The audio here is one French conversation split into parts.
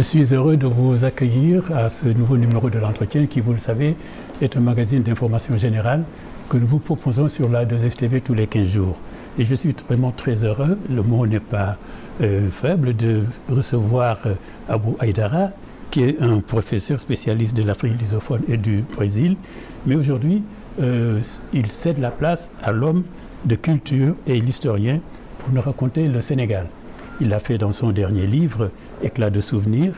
suis heureux de vous accueillir à ce nouveau numéro de l'entretien qui, vous le savez, est un magazine d'information générale que nous vous proposons sur la 2STV tous les 15 jours. Et je suis vraiment très heureux, le mot n'est pas faible, de recevoir Abou Aïdara, qui est un professeur spécialiste de l'Afrique lusophone et du Brésil. Mais aujourd'hui, il cède la place à l'homme de culture et l'historien pour nous raconter le Sénégal. Il l'a fait dans son dernier livre, Éclat de souvenirs.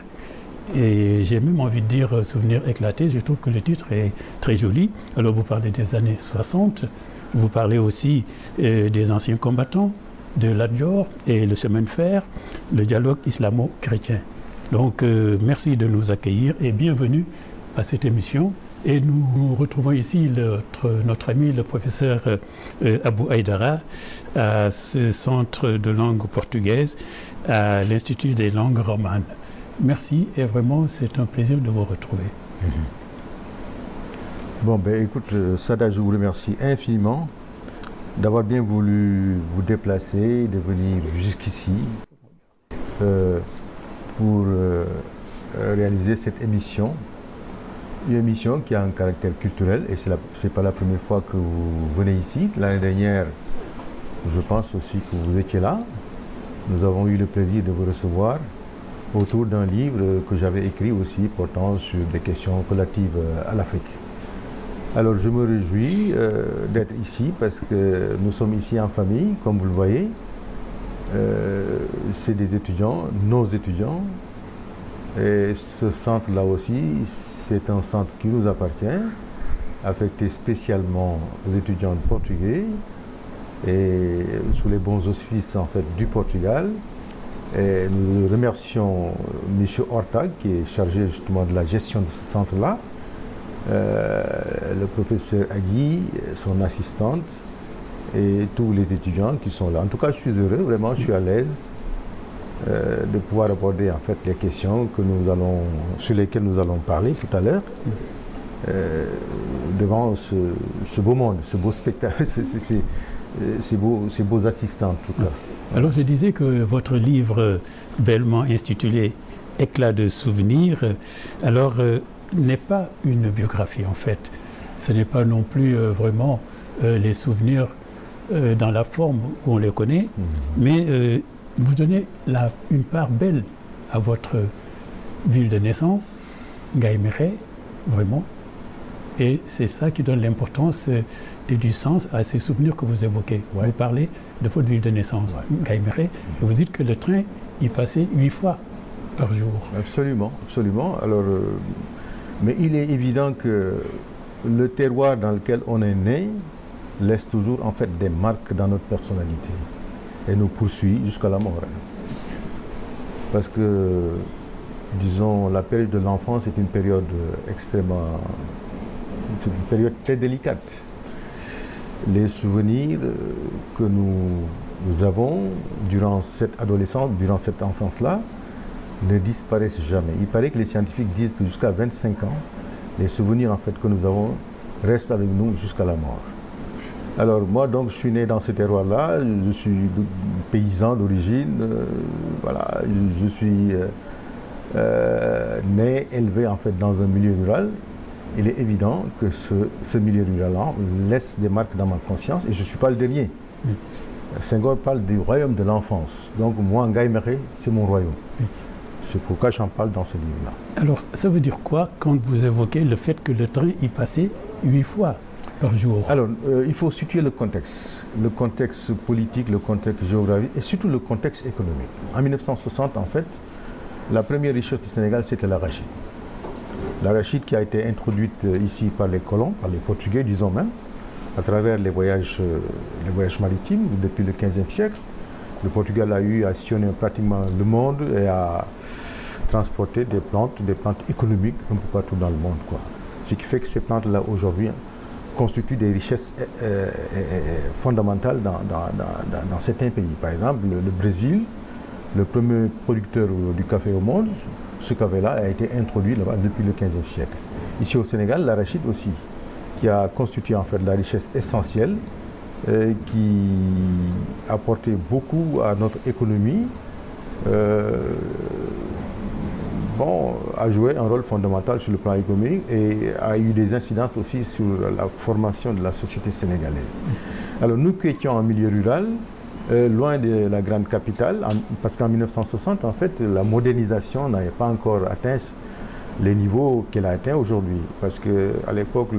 Et j'ai même envie de dire Souvenirs éclatés. Je trouve que le titre est très joli. Alors vous parlez des années 60, vous parlez aussi des anciens combattants, de l'Adjor et le chemin de fer, le dialogue islamo-chrétien. Donc merci de nous accueillir et bienvenue à cette émission. Et nous retrouvons ici notre ami, le professeur Abou Aïdara, à ce centre de langue portugaise, à l'Institut des langues romanes. Merci et vraiment c'est un plaisir de vous retrouver. Bon, ben écoute, Sada, je vous remercie infiniment d'avoir bien voulu vous déplacer, de venir jusqu'ici pour réaliser cette émission. Une émission qui a un caractère culturel et ce n'est pas la première fois que vous venez ici. L'année dernière, je pense aussi que vous étiez là. Nous avons eu le plaisir de vous recevoir autour d'un livre que j'avais écrit aussi portant sur des questions relatives à l'Afrique. Alors je me réjouis d'être ici parce que nous sommes ici en famille, comme vous le voyez. C'est des étudiants, nos étudiants. Et ce centre-là aussi, c'est un centre qui nous appartient, affecté spécialement aux étudiants portugais et sous les bons auspices en fait du Portugal. Et nous remercions M. Hortag qui est chargé justement de la gestion de ce centre-là, le professeur Agui, son assistante et tous les étudiants qui sont là. En tout cas, je suis heureux, vraiment, je suis à l'aise de pouvoir aborder en fait les questions sur lesquelles nous allons parler tout à l'heure devant ce beau monde, ce beau spectacle, ces beaux assistants en tout cas. Alors je disais que votre livre bellement intitulé Éclat de souvenirs, alors n'est pas une biographie en fait. Ce n'est pas non plus vraiment les souvenirs dans la forme où on les connaît, mais vous donnez une part belle à votre ville de naissance, Ngaïméré, vraiment. Et c'est ça qui donne l'importance et du sens à ces souvenirs que vous évoquez. Ouais. Vous parlez de votre ville de naissance, Ngaïméré, et vous dites que le train y passait 8 fois par jour. Absolument, absolument. Alors, mais il est évident que le terroir dans lequel on est né laisse toujours en fait des marques dans notre personnalité et nous poursuit jusqu'à la mort. Parce que, disons, la période de l'enfance est une période extrêmement... C'est une période très délicate. Les souvenirs que nous avons durant cette adolescence, durant cette enfance-là, ne disparaissent jamais. Il paraît que les scientifiques disent que jusqu'à 25 ans, les souvenirs en fait, que nous avons restent avec nous jusqu'à la mort. Alors moi donc je suis né dans ce terroir-là, je suis paysan d'origine, voilà, je suis né, élevé en fait dans un milieu rural. Il est évident que ce milieu rural-là laisse des marques dans ma conscience et je ne suis pas le dernier. Senghor parle du royaume de l'enfance, donc moi Ngaïméré c'est mon royaume. C'est pourquoi j'en parle dans ce livre-là. Alors ça veut dire quoi quand vous évoquez le fait que le train y passait 8 fois par jour? Alors, il faut situer le contexte politique, le contexte géographique et surtout le contexte économique. En 1960, en fait, la première richesse du Sénégal, c'était l'arachide. L'arachide qui a été introduite ici par les colons, par les Portugais, disons même, à travers les voyages maritimes depuis le XVe siècle. Le Portugal a eu à sillonner pratiquement le monde et à transporter des plantes économiques un peu partout dans le monde, quoi. Ce qui fait que ces plantes-là, aujourd'hui, constituent des richesses fondamentales dans certains pays. Par exemple, le Brésil, le premier producteur du café au monde, ce café-là a été introduit là-bas depuis le XVe siècle. Ici au Sénégal, l'arachide aussi, qui a constitué en fait la richesse essentielle, qui apportait beaucoup à notre économie bon, a joué un rôle fondamental sur le plan économique et a eu des incidences aussi sur la formation de la société sénégalaise. Alors nous qui étions en milieu rural, loin de la grande capitale, parce qu'en 1960, en fait, la modernisation n'avait pas encore atteint les niveaux qu'elle a atteints aujourd'hui. Parce qu'à l'époque,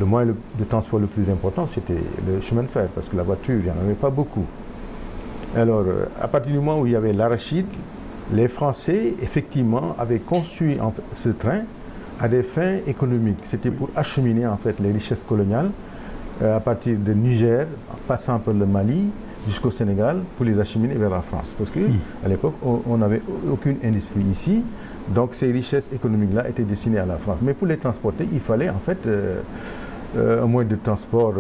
le moyen de transport le plus important, c'était le chemin de fer, parce que la voiture, il n'y en avait pas beaucoup. Alors, à partir du moment où il y avait l'arachide, les Français, effectivement, avaient construit ce train à des fins économiques. C'était pour acheminer, en fait, les richesses coloniales à partir de Niger, passant par le Mali, jusqu'au Sénégal, pour les acheminer vers la France. Parce qu'à l'époque, on n'avait aucune industrie ici, donc ces richesses économiques-là étaient destinées à la France. Mais pour les transporter, il fallait, en fait, un moyen de transport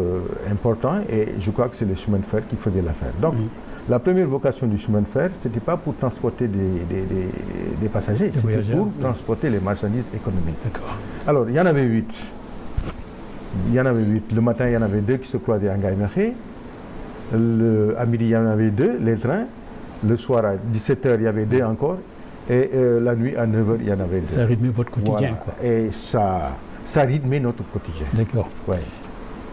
important, et je crois que c'est le chemin de fer qui faisait l'affaire. Donc, la première vocation du chemin de fer, ce n'était pas pour transporter des passagers, c'était pour transporter les marchandises économiques. Alors, il y en avait 8. Il y en avait 8. Le matin, il y en avait 2 qui se croisaient à Ngaïmekhé. À midi, il y en avait 2, les trains. Le soir, à 17h, il y avait 2 encore. Et la nuit, à 9h, il y en avait 2. Ça rythmait votre quotidien, voilà. quoi. Et ça rythmait notre quotidien. D'accord. Ouais.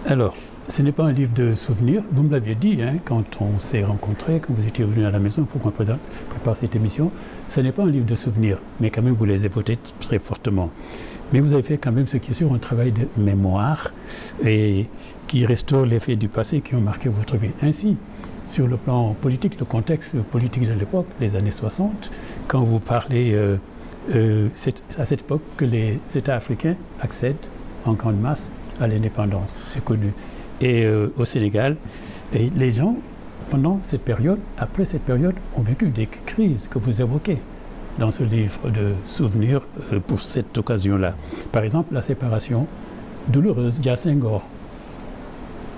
Alors, ce n'est pas un livre de souvenirs. Vous me l'aviez dit, hein, quand on s'est rencontrés, quand vous étiez venu à la maison pour qu'on prépare cette émission. Ce n'est pas un livre de souvenirs, mais quand même, vous les évoquez très fortement. Mais vous avez fait quand même ce qui est sûr un travail de mémoire et qui restaure les faits du passé qui ont marqué votre vie. Ainsi, sur le plan politique, le contexte politique de l'époque, les années 60, quand vous parlez, c'est à cette époque que les États africains accèdent en grande masse à l'indépendance, c'est connu. Et au Sénégal, et les gens, pendant cette période, après cette période, ont vécu des crises que vous évoquez dans ce livre de souvenirs pour cette occasion-là. Par exemple, la séparation douloureuse d'Ia Senghor.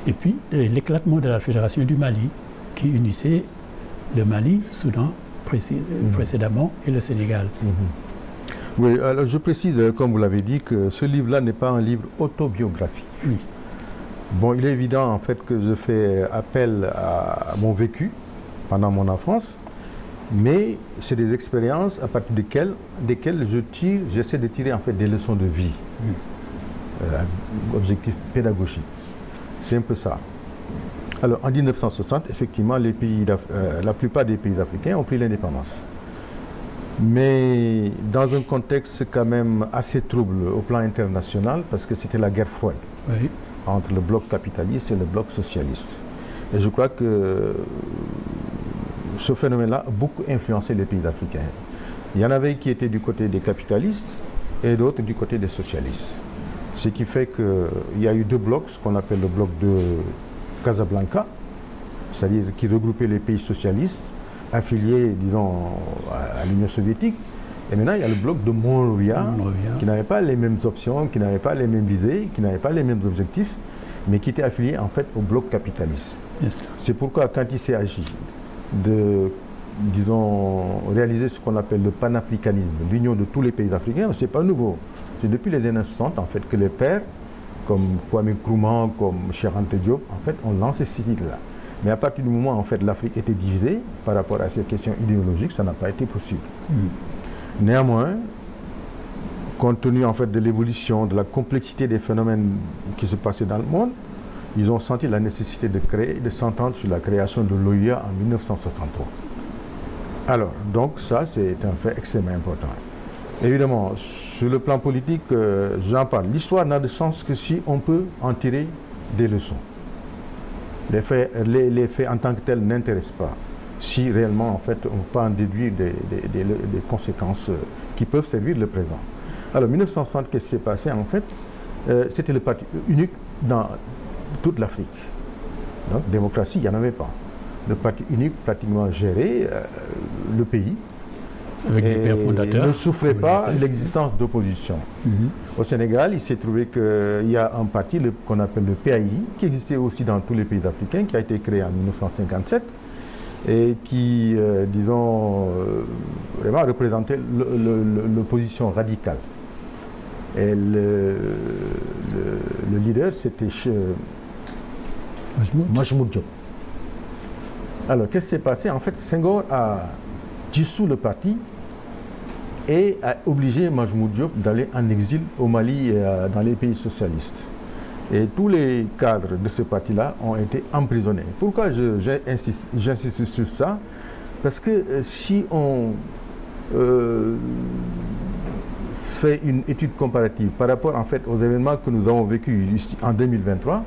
Et puis, l'éclatement de la Fédération du Mali, qui unissait le Mali, Soudan précédemment, et le Sénégal. Oui, alors je précise, comme vous l'avez dit, que ce livre-là n'est pas un livre autobiographique. Oui. Bon, il est évident, en fait, que je fais appel à mon vécu pendant mon enfance, mais c'est des expériences à partir desquelles j'essaie de tirer en fait des leçons de vie. Objectif pédagogique. C'est un peu ça. Alors en 1960, effectivement, la plupart des pays africains ont pris l'indépendance. Mais dans un contexte quand même assez trouble au plan international, parce que c'était la guerre froide entre le bloc capitaliste et le bloc socialiste. Et je crois que ce phénomène-là a beaucoup influencé les pays africains. Il y en avait qui étaient du côté des capitalistes et d'autres du côté des socialistes. Ce qui fait qu'il y a eu 2 blocs, ce qu'on appelle le bloc de Casablanca, c'est-à-dire qui regroupait les pays socialistes affiliés, disons, à l'Union soviétique. Et maintenant, il y a le bloc de Monrovia, qui n'avait pas les mêmes options, qui n'avait pas les mêmes visées, qui n'avait pas les mêmes objectifs, mais qui était affilié en fait au bloc capitaliste. C'est pourquoi quand il s'est agi de, disons, réaliser ce qu'on appelle le panafricanisme, l'union de tous les pays africains, ce n'est pas nouveau. C'est depuis les années 60 en fait que les pères, comme Kwame Nkrumah, comme Cheikh Anta Diop, en fait, ont lancé cette idée-là. Mais à partir du moment où en fait l'Afrique était divisée par rapport à ces questions idéologiques, ça n'a pas été possible. Néanmoins, compte tenu en fait de l'évolution, de la complexité des phénomènes qui se passaient dans le monde, ils ont senti la nécessité de s'entendre sur la création de l'OUA en 1963. Alors, donc ça, c'est un fait extrêmement important. Évidemment, sur le plan politique, j'en parle. L'histoire n'a de sens que si on peut en tirer des leçons. Les faits en tant que tels n'intéressent pas. Si réellement, en fait, on peut en déduire des conséquences qui peuvent servir le présent. Alors, 1960, qu'est-ce qui s'est passé en fait? C'était le parti unique dans toute l'Afrique. Donc, démocratie, il n'y en avait pas. Le parti unique pratiquement gérait le pays. Avec des pères fondateurs. Ne souffrait pas l'existence d'opposition. Au Sénégal, il s'est trouvé qu'il y a un parti qu'on appelle le PAI, qui existait aussi dans tous les pays africains, qui a été créé en 1957 et qui, disons, vraiment représentait l'opposition radicale. Et le leader, c'était Majmoud Diop. Alors, qu'est-ce qui s'est passé? En fait, Senghor a dissous le parti et a obligé Majhemout Diop d'aller en exil au Mali et dans les pays socialistes. Et tous les cadres de ce parti-là ont été emprisonnés. Pourquoi j'insiste sur ça? Parce que si on fait une étude comparative par rapport en fait aux événements que nous avons vécus en 2023,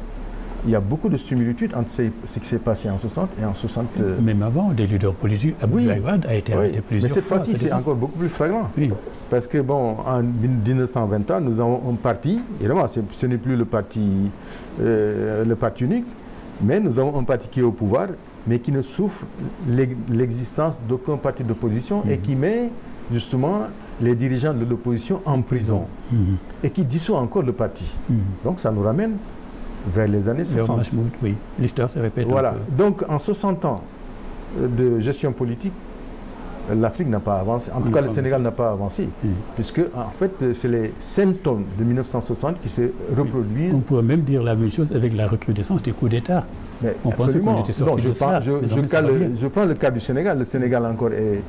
il y a beaucoup de similitudes entre ce qui s'est passé en 60 et en 60. Même avant, des leaders politiques, Abdoulaye Wade a été arrêté plusieurs fois. Mais cette fois-ci, c'est encore beaucoup plus flagrant. Oui. Parce que, bon, en 1923, nous avons un parti, évidemment, ce n'est plus le parti unique, mais nous avons un parti qui est au pouvoir, mais qui ne souffre l'existence d'aucun parti d'opposition et qui met, justement, les dirigeants de l'opposition en prison et qui dissout encore le parti. Donc, ça nous ramène vers les années 60. Oui, l'histoire se répète. Voilà. Donc, en 60 ans de gestion politique, l'Afrique n'a pas avancé. En tout cas, le Sénégal n'a pas avancé. Puisque, en fait, c'est les symptômes de 1960 qui se reproduisent. On pourrait même dire la même chose avec la recrudescence des coups d'État. On pensait qu'on était sorti de ça. Je prends le cas du Sénégal. Le Sénégal encore est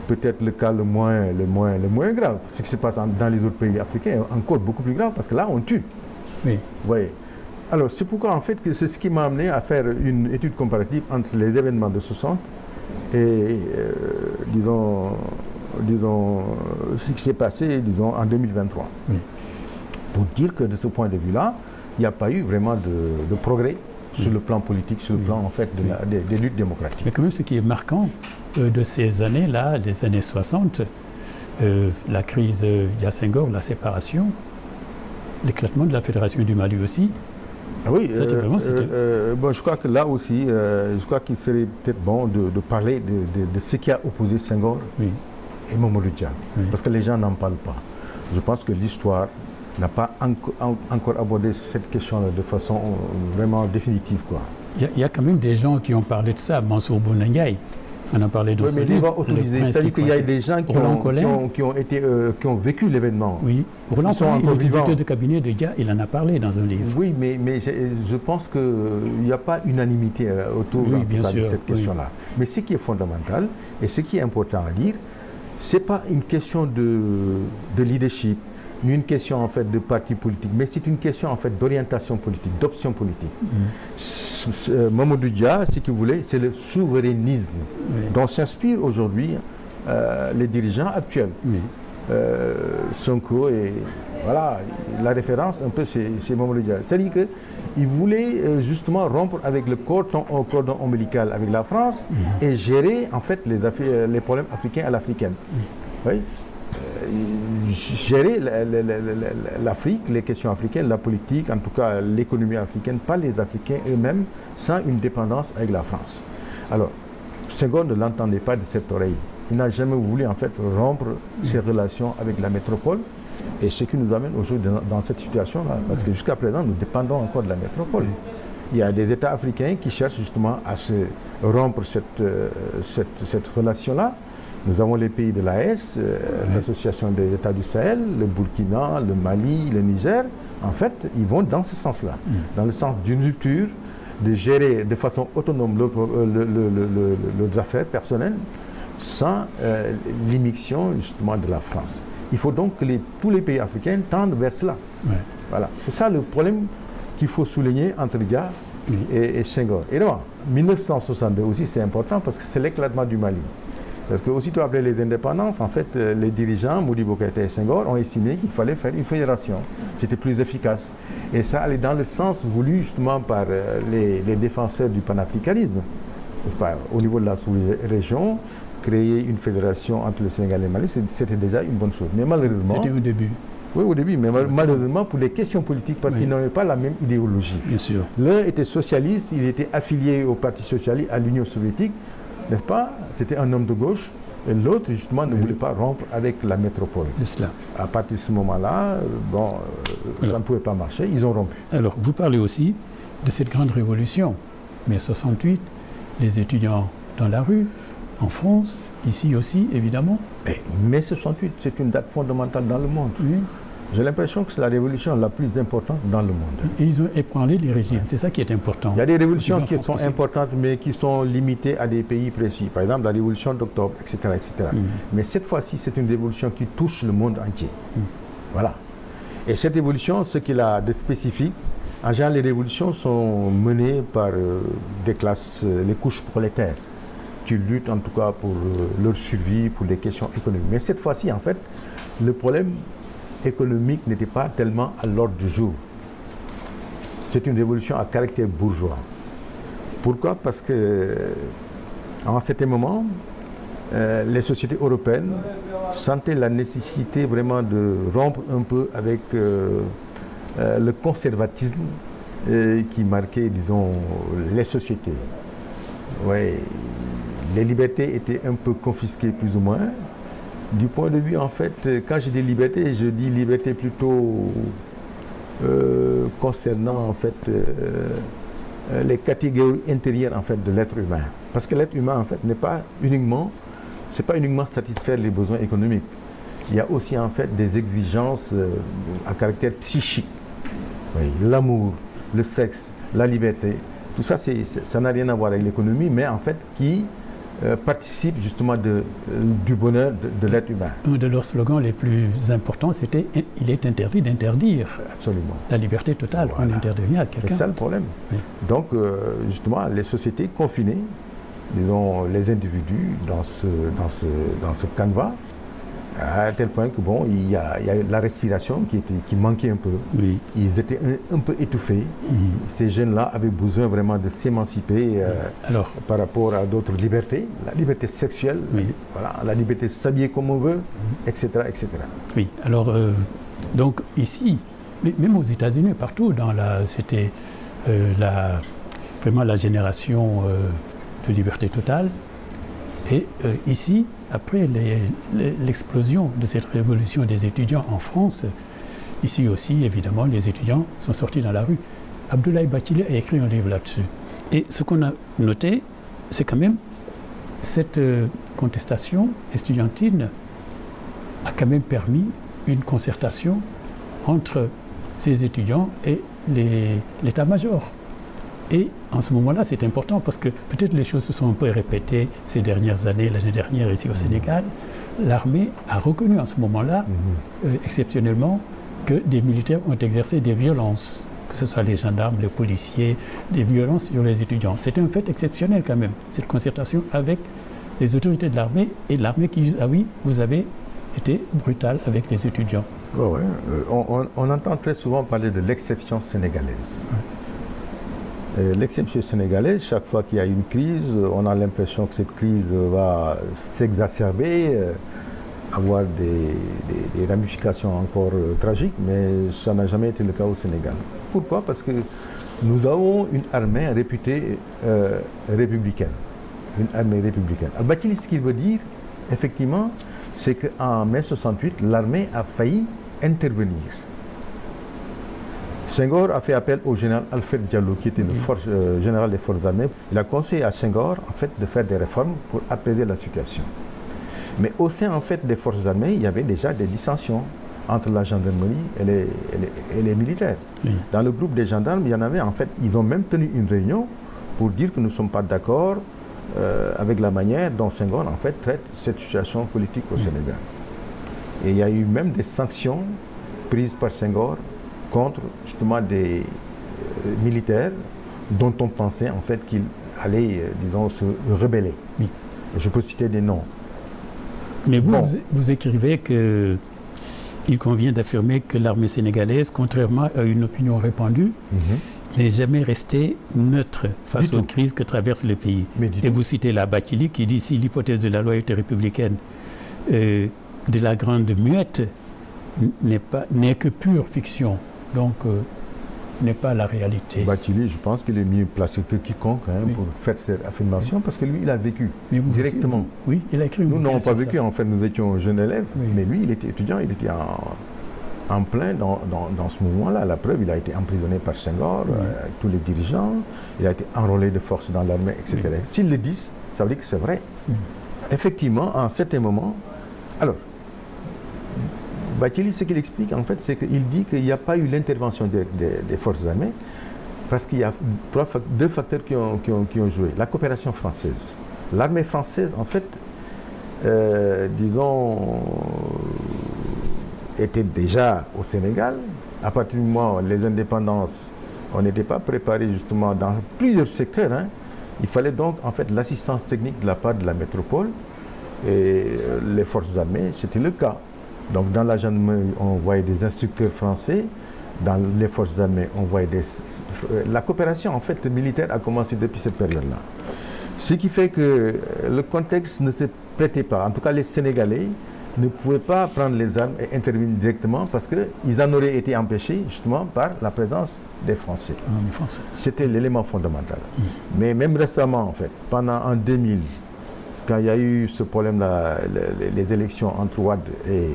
peut-être le cas le moins grave. Ce qui se passe dans les autres pays africains est encore beaucoup plus grave parce que là, on tue. Oui. Vous voyez. Alors, c'est pourquoi, en fait, que c'est ce qui m'a amené à faire une étude comparative entre les événements de 60 et, disons, ce qui s'est passé, disons, en 2023. Oui. Pour dire que, de ce point de vue-là, il n'y a pas eu vraiment de progrès sur le plan politique, sur le plan, en fait, des luttes démocratiques. Mais quand même, ce qui est marquant de ces années-là, des années 60, la crise Senghor, la séparation, l'éclatement de la Fédération du Mali aussi. Ah oui, bon, je crois que là aussi, je crois qu'il serait peut-être bon de parler de ce qui a opposé Senghor et Mamadou Dia, parce que les gens n'en parlent pas. Je pense que l'histoire n'a pas encore abordé cette question-là de façon vraiment définitive, quoi. Il y a quand même des gens qui ont parlé de ça, Mansour Bouna Ndiaye. On en parlait dans ce livre. Mais il va autoriser. C'est-à-dire qu'il y a des gens qui ont vécu l'événement. Oui. Roland Collin, le directeur de cabinet de Dia, il en a parlé dans un livre. Oui, mais je pense qu'il n'y a pas unanimité autour de cette question-là. Mais ce qui est fondamental et ce qui est important à dire, ce n'est pas une question de leadership, ni une question en fait de parti politique, mais c'est une question en fait d'orientation politique, d'option politique. Mamadou Dia, ce qu'il voulait, c'est le souverainisme dont s'inspirent aujourd'hui les dirigeants actuels. Sonko et voilà, la référence un peu c'est Mamadou Dia. C'est-à-dire qu'il voulait justement rompre avec le cordon ombilical avec la France et gérer en fait les problèmes africains à l'africaine. Oui. Gérer l'Afrique, les questions africaines, la politique, en tout cas l'économie africaine, par les Africains eux-mêmes, sans une dépendance avec la France. Alors, Senghor ne l'entendait pas de cette oreille. Il n'a jamais voulu en fait rompre ses relations avec la métropole, et ce qui nous amène aujourd'hui dans cette situation-là, parce que jusqu'à présent, nous dépendons encore de la métropole. Il y a des États africains qui cherchent justement à se rompre cette relation-là. Nous avons les pays de l'AES, l'Association des États du Sahel, le Burkina, le Mali, le Niger. En fait, ils vont dans ce sens-là, dans le sens d'une rupture, de gérer de façon autonome leurs affaires personnelles, sans l'immixtion justement de la France. Il faut donc que tous les pays africains tendent vers cela. Voilà. C'est ça le problème qu'il faut souligner entre Dia et Senghor. Et non, 1962 aussi c'est important parce que c'est l'éclatement du Mali. Parce que aussitôt après les indépendances, en fait, les dirigeants, Modibo Keïta et Senghor, ont estimé qu'il fallait faire une fédération. C'était plus efficace. Et ça allait dans le sens voulu justement par les défenseurs du panafricanisme. Au niveau de la sous-région, créer une fédération entre le Sénégal et le Mali, c'était déjà une bonne chose. Mais malheureusement... C'était au début. Oui, au début, mais malheureusement pour les questions politiques, parce qu'ils n'avaient pas la même idéologie. Bien sûr. L'un était socialiste, il était affilié au Parti socialiste, à l'Union soviétique, n'est-ce pas? C'était un homme de gauche, et l'autre, justement, ne voulait pas rompre avec la métropole. À partir de ce moment-là, ça ne pouvait pas marcher, ils ont rompu. Alors, vous parlez aussi de cette grande révolution, mai 68, les étudiants dans la rue, en France, ici aussi, évidemment. Mais mai 68, c'est une date fondamentale dans le monde. J'ai l'impression que c'est la révolution la plus importante dans le monde. Et ils ont ébranlé les régimes, c'est ça qui est important. Il y a des révolutions qui sont importantes, mais qui sont limitées à des pays précis. Par exemple, la révolution d'octobre, etc. etc. Mais cette fois-ci, c'est une révolution qui touche le monde entier. Voilà. Et cette révolution, ce qu'il a de spécifique, en général, les révolutions sont menées par des classes, les couches prolétaires, qui luttent en tout cas pour leur survie, pour des questions économiques. Mais cette fois-ci, en fait, le problème économique n'était pas tellement à l'ordre du jour. C'est une révolution à caractère bourgeois. Pourquoi? Parce que en un certain moment, les sociétés européennes sentaient la nécessité vraiment de rompre un peu avec le conservatisme qui marquait, disons, les sociétés. Ouais, les libertés étaient un peu confisquées plus ou moins. Du point de vue, en fait, quand je dis liberté, je dis liberté plutôt concernant, en fait, les catégories intérieures, en fait, de l'être humain. Parce que l'être humain, en fait, n'est pas uniquement, c'est pas uniquement satisfaire les besoins économiques. Il y a aussi, en fait, des exigences à caractère psychique. Oui, l'amour, le sexe, la liberté, tout ça, ça n'a rien à voir avec l'économie, mais en fait, qui participe justement du bonheur de l'être humain. Un de leurs slogans les plus importants, c'était « Il est interdit d'interdire ». Absolument. La liberté totale, voilà. On interdit rien à quelqu'un. C'est ça le problème. Oui. Donc, justement, les sociétés confinées, disons, les individus dans ce canevas, à tel point que, bon, il y a la respiration qui manquait un peu. Oui. Ils étaient un peu étouffés. Ces jeunes-là avaient besoin vraiment de s'émanciper par rapport à d'autres libertés. La liberté sexuelle, voilà, la liberté de s'habiller comme on veut, etc., etc. Oui, alors, donc ici, même aux États-Unis, partout, c'était vraiment la génération de liberté totale. Et ici, après l'explosion de cette révolution des étudiants en France, ici aussi, évidemment, les étudiants sont sortis dans la rue. Abdoulaye Bathily a écrit un livre là-dessus. Et ce qu'on a noté, c'est quand même cette contestation estudiantine a quand même permis une concertation entre ces étudiants et l'état-major. Et en ce moment-là, c'est important parce que peut-être les choses se sont un peu répétées ces dernières années, l'année dernière ici au Sénégal. L'armée a reconnu en ce moment-là, exceptionnellement, que des militaires ont exercé des violences, que ce soit les gendarmes, les policiers, des violences sur les étudiants. C'est un fait exceptionnel quand même, cette concertation avec les autorités de l'armée et l'armée qui dit « Ah oui, vous avez été brutal avec les étudiants ». Oh ouais. On entend très souvent parler de l'exception sénégalaise. Ouais. L'exception sénégalaise, chaque fois qu'il y a une crise, on a l'impression que cette crise va s'exacerber, avoir des ramifications encore tragiques, mais ça n'a jamais été le cas au Sénégal. Pourquoi? Parce que nous avons une armée réputée républicaine. Une armée républicaine. Bathily, ce qu'il veut dire, effectivement, c'est qu'en mai 68, l'armée a failli intervenir. Senghor a fait appel au général Alfred Diallo, qui était le général des forces armées. Il a conseillé à Senghor, en fait, de faire des réformes pour apaiser la situation. Mais au sein, en fait, des forces armées, il y avait déjà des dissensions entre la gendarmerie et les militaires. Oui. Dans le groupe des gendarmes, il y en avait, en fait, ils ont même tenu une réunion pour dire que nous ne sommes pas d'accord avec la manière dont Senghor, en fait, traite cette situation politique au Sénégal. Et il y a eu même des sanctions prises par Senghor contre justement des militaires dont on pensait en fait qu'ils allaient, disons, se rebeller. Oui. Je peux citer des noms. Mais vous écrivez qu'il convient d'affirmer que l'armée sénégalaise, contrairement à une opinion répandue, n'est jamais restée neutre face aux crises que traverse le pays. Et vous citez la Bathily qui dit si l'hypothèse de la loyauté républicaine de la Grande Muette n'est que pure fiction. Donc, n'est pas la réalité. Bathily, je pense qu'il est mieux placé que quiconque pour faire cette affirmation, parce que lui, il a vécu directement. Aussi, oui, il a écrit. Nous n'avons pas vécu, en fait, nous étions jeunes élèves, mais lui, il était étudiant, il était en plein dans ce mouvement-là. La preuve, il a été emprisonné par Senghor, avec tous les dirigeants, il a été enrôlé de force dans l'armée, etc. S'ils le disent, ça veut dire que c'est vrai. Effectivement, à un certain moment, alors, Bathily, ce qu'il explique, en fait, c'est qu'il dit qu'il n'y a pas eu l'intervention des forces armées parce qu'il y a deux facteurs qui ont joué. La coopération française. L'armée française, en fait, disons, était déjà au Sénégal. À partir du moment où les indépendances, on n'était pas préparé justement dans plusieurs secteurs. Hein. Il fallait donc, en fait, l'assistance technique de la part de la métropole et les forces armées, c'était le cas. Donc dans la gendarmerie, on voyait des instructeurs français. Dans les forces armées, on voyait des... La coopération, en fait, militaire a commencé depuis cette période-là. Ce qui fait que le contexte ne se prêtait pas. En tout cas, les Sénégalais ne pouvaient pas prendre les armes et intervenir directement parce qu'ils en auraient été empêchés, justement, par la présence des Français. C'était l'élément fondamental. Mais même récemment, en fait, en 2000, quand il y a eu ce problème-là, les élections entre Wade et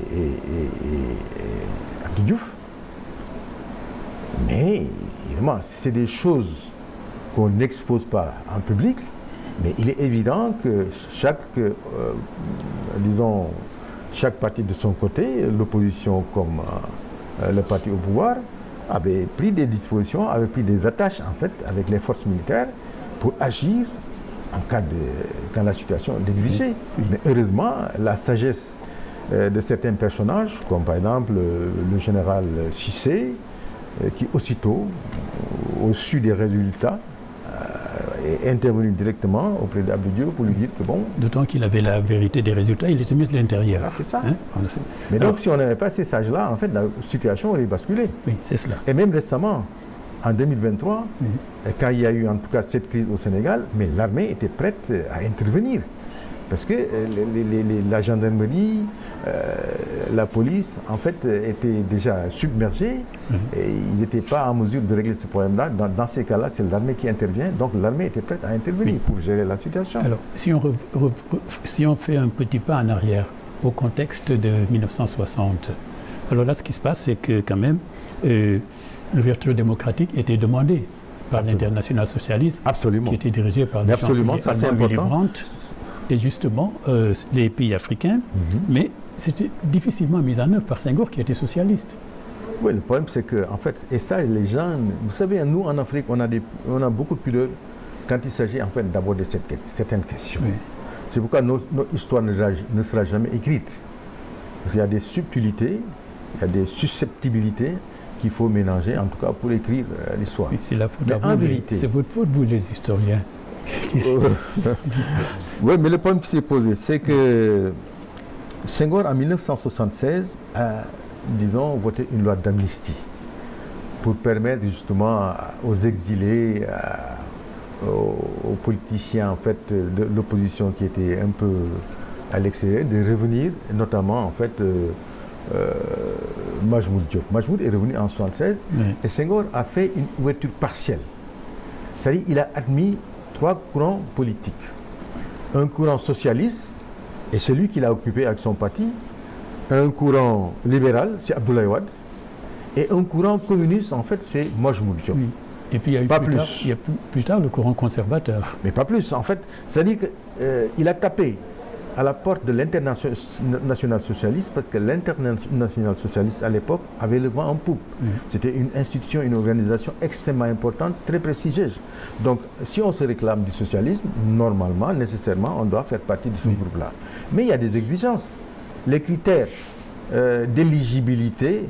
Abdou Diouf, mais évidemment, c'est des choses qu'on n'expose pas en public, mais il est évident que chaque parti de son côté, l'opposition comme le parti au pouvoir, avait pris des dispositions, avait pris des attaches en fait avec les forces militaires pour agir quand la situation l'exigeait. Mais heureusement, la sagesse de certains personnages, comme par exemple le général Cissé, qui aussitôt, au su des résultats, est intervenu directement auprès d'Abdou Diouf pour lui dire que bon... D'autant qu'il avait la vérité des résultats, il était ministre de l'Intérieur. Ah, c'est ça. Hein? Mais alors, donc, si on n'avait pas ces sages-là, en fait, la situation aurait basculé. Oui, c'est cela. Et même récemment, en 2023, quand il y a eu en tout cas cette crise au Sénégal, mais l'armée était prête à intervenir. Parce que la gendarmerie, la police, en fait, étaient déjà submergés et ils n'étaient pas en mesure de régler ce problème-là. Dans ces cas-là, c'est l'armée qui intervient. Donc l'armée était prête à intervenir pour gérer la situation. Alors, si on fait un petit pas en arrière au contexte de 1960, alors là, ce qui se passe, c'est que quand même, l'ouverture démocratique était demandée par l'Internationale socialiste, qui était dirigée par le chancelier Willy Brandt. Et justement, les pays africains, mais c'était difficilement mis en œuvre par Senghor qui était socialiste. Oui, le problème c'est que, en fait, et ça, les gens, vous savez, nous en Afrique, on a beaucoup de pudeur quand il s'agit en fait d'aborder certaines questions. Oui. C'est pourquoi notre histoire ne sera jamais écrite. Il y a des subtilités, il y a des susceptibilités qu'il faut mélanger, en tout cas pour écrire l'histoire. Oui, c'est la faute à vous, c'est votre faute, vous les historiens. Oui, mais le problème qui s'est posé, c'est que Senghor, en 1976, a, disons, voté une loi d'amnistie pour permettre justement aux exilés, aux politiciens en fait, de l'opposition qui étaient un peu à l'extérieur, de revenir, notamment en fait Majmoud Diop. Majmoud est revenu en 1976 et Senghor a fait une ouverture partielle. C'est-à-dire qu'il a admis 3 courants politiques. Un courant socialiste, et celui qu'il a occupé avec son parti. Un courant libéral, c'est Abdoulaye Wade. Et un courant communiste, en fait, c'est Majmoud Diop. Oui. Et puis il y a eu plus tard le courant conservateur. Mais pas plus, en fait. C'est-à-dire qu'il a tapé à la porte de l'Internationale socialiste parce que l'Internationale socialiste, à l'époque, avait le vent en poupe. C'était une institution, une organisation extrêmement importante, très prestigieuse. Donc, si on se réclame du socialisme, normalement, nécessairement, on doit faire partie de ce groupe-là. Mais il y a des exigences. Les critères d'éligibilité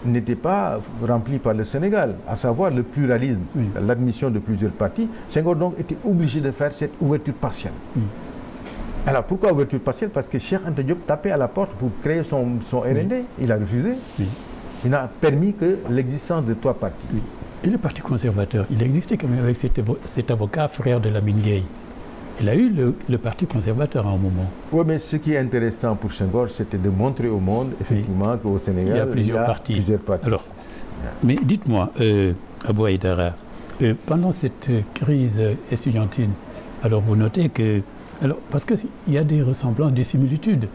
n'étaient pas remplis par le Sénégal, à savoir le pluralisme, l'admission de plusieurs partis. Senghor donc était obligé de faire cette ouverture partielle. Alors pourquoi ouverture partielle? Parce que Cheikh Anta Diop tapait à la porte pour créer son RND. Il a refusé. Il n'a permis que l'existence de 3 partis. Et le parti conservateur, il existait quand même avec cet avocat frère de Lamine Gueye. Il a eu le parti conservateur à un moment. Oui, mais ce qui est intéressant pour Senghor, c'était de montrer au monde, effectivement, qu'au Sénégal, il y a plusieurs partis. Alors, mais dites-moi, Abou Aïdara, pendant cette crise estudiantine, alors vous notez que... Alors, parce qu'il y a des ressemblances, des similitudes.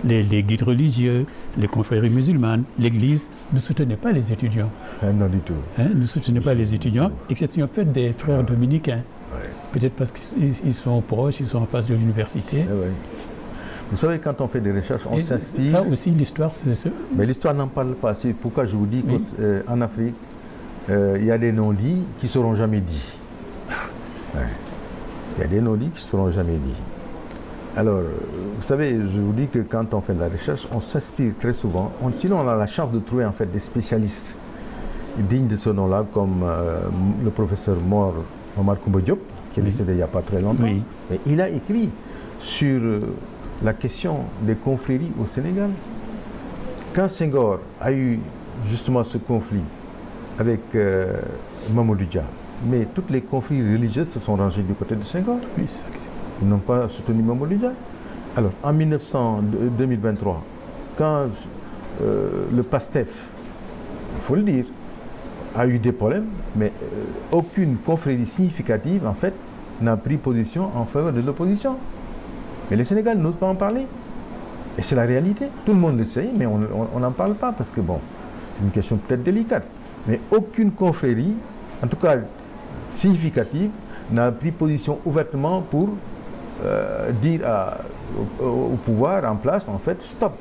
Les guides religieux, les confréries musulmanes, l'Église ne soutenaient pas les étudiants. Non du tout. Ne soutenaient pas les étudiants, exception faite des frères dominicains. Peut-être parce qu'ils sont proches, ils sont en face de l'université. Vous savez, quand on fait des recherches, on s'inspire. Ça aussi, l'histoire, Mais l'histoire n'en parle pas. C'est pourquoi je vous dis qu'en Afrique, il y a des non-dits qui ne seront jamais dits. Ouais. Il y a des non-dits qui ne seront jamais dits. Alors, vous savez, je vous dis que quand on fait de la recherche, on s'inspire très souvent. Sinon, on a la chance de trouver en fait des spécialistes dignes de ce nom-là, comme le professeur Mor Omar Koumba Diop, qui est décédé il n'y a pas très longtemps. Oui. Et il a écrit sur la question des confréries au Sénégal. Quand Senghor a eu justement ce conflit avec Mamadou Dia, mais toutes les confréries religieuses se sont rangées du côté de Senghor. Oui, ils n'ont pas soutenu Mamadou Dia. Alors, en 2023, quand le PASTEF, il faut le dire, a eu des problèmes, mais aucune confrérie significative, en fait, n'a pris position en faveur de l'opposition. Mais le Sénégal n'ose pas en parler. Et c'est la réalité. Tout le monde le sait, mais on n'en parle pas parce que, bon, c'est une question peut-être délicate. Mais aucune confrérie, en tout cas significative, n'a pris position ouvertement pour dire au pouvoir en place, en fait, stop.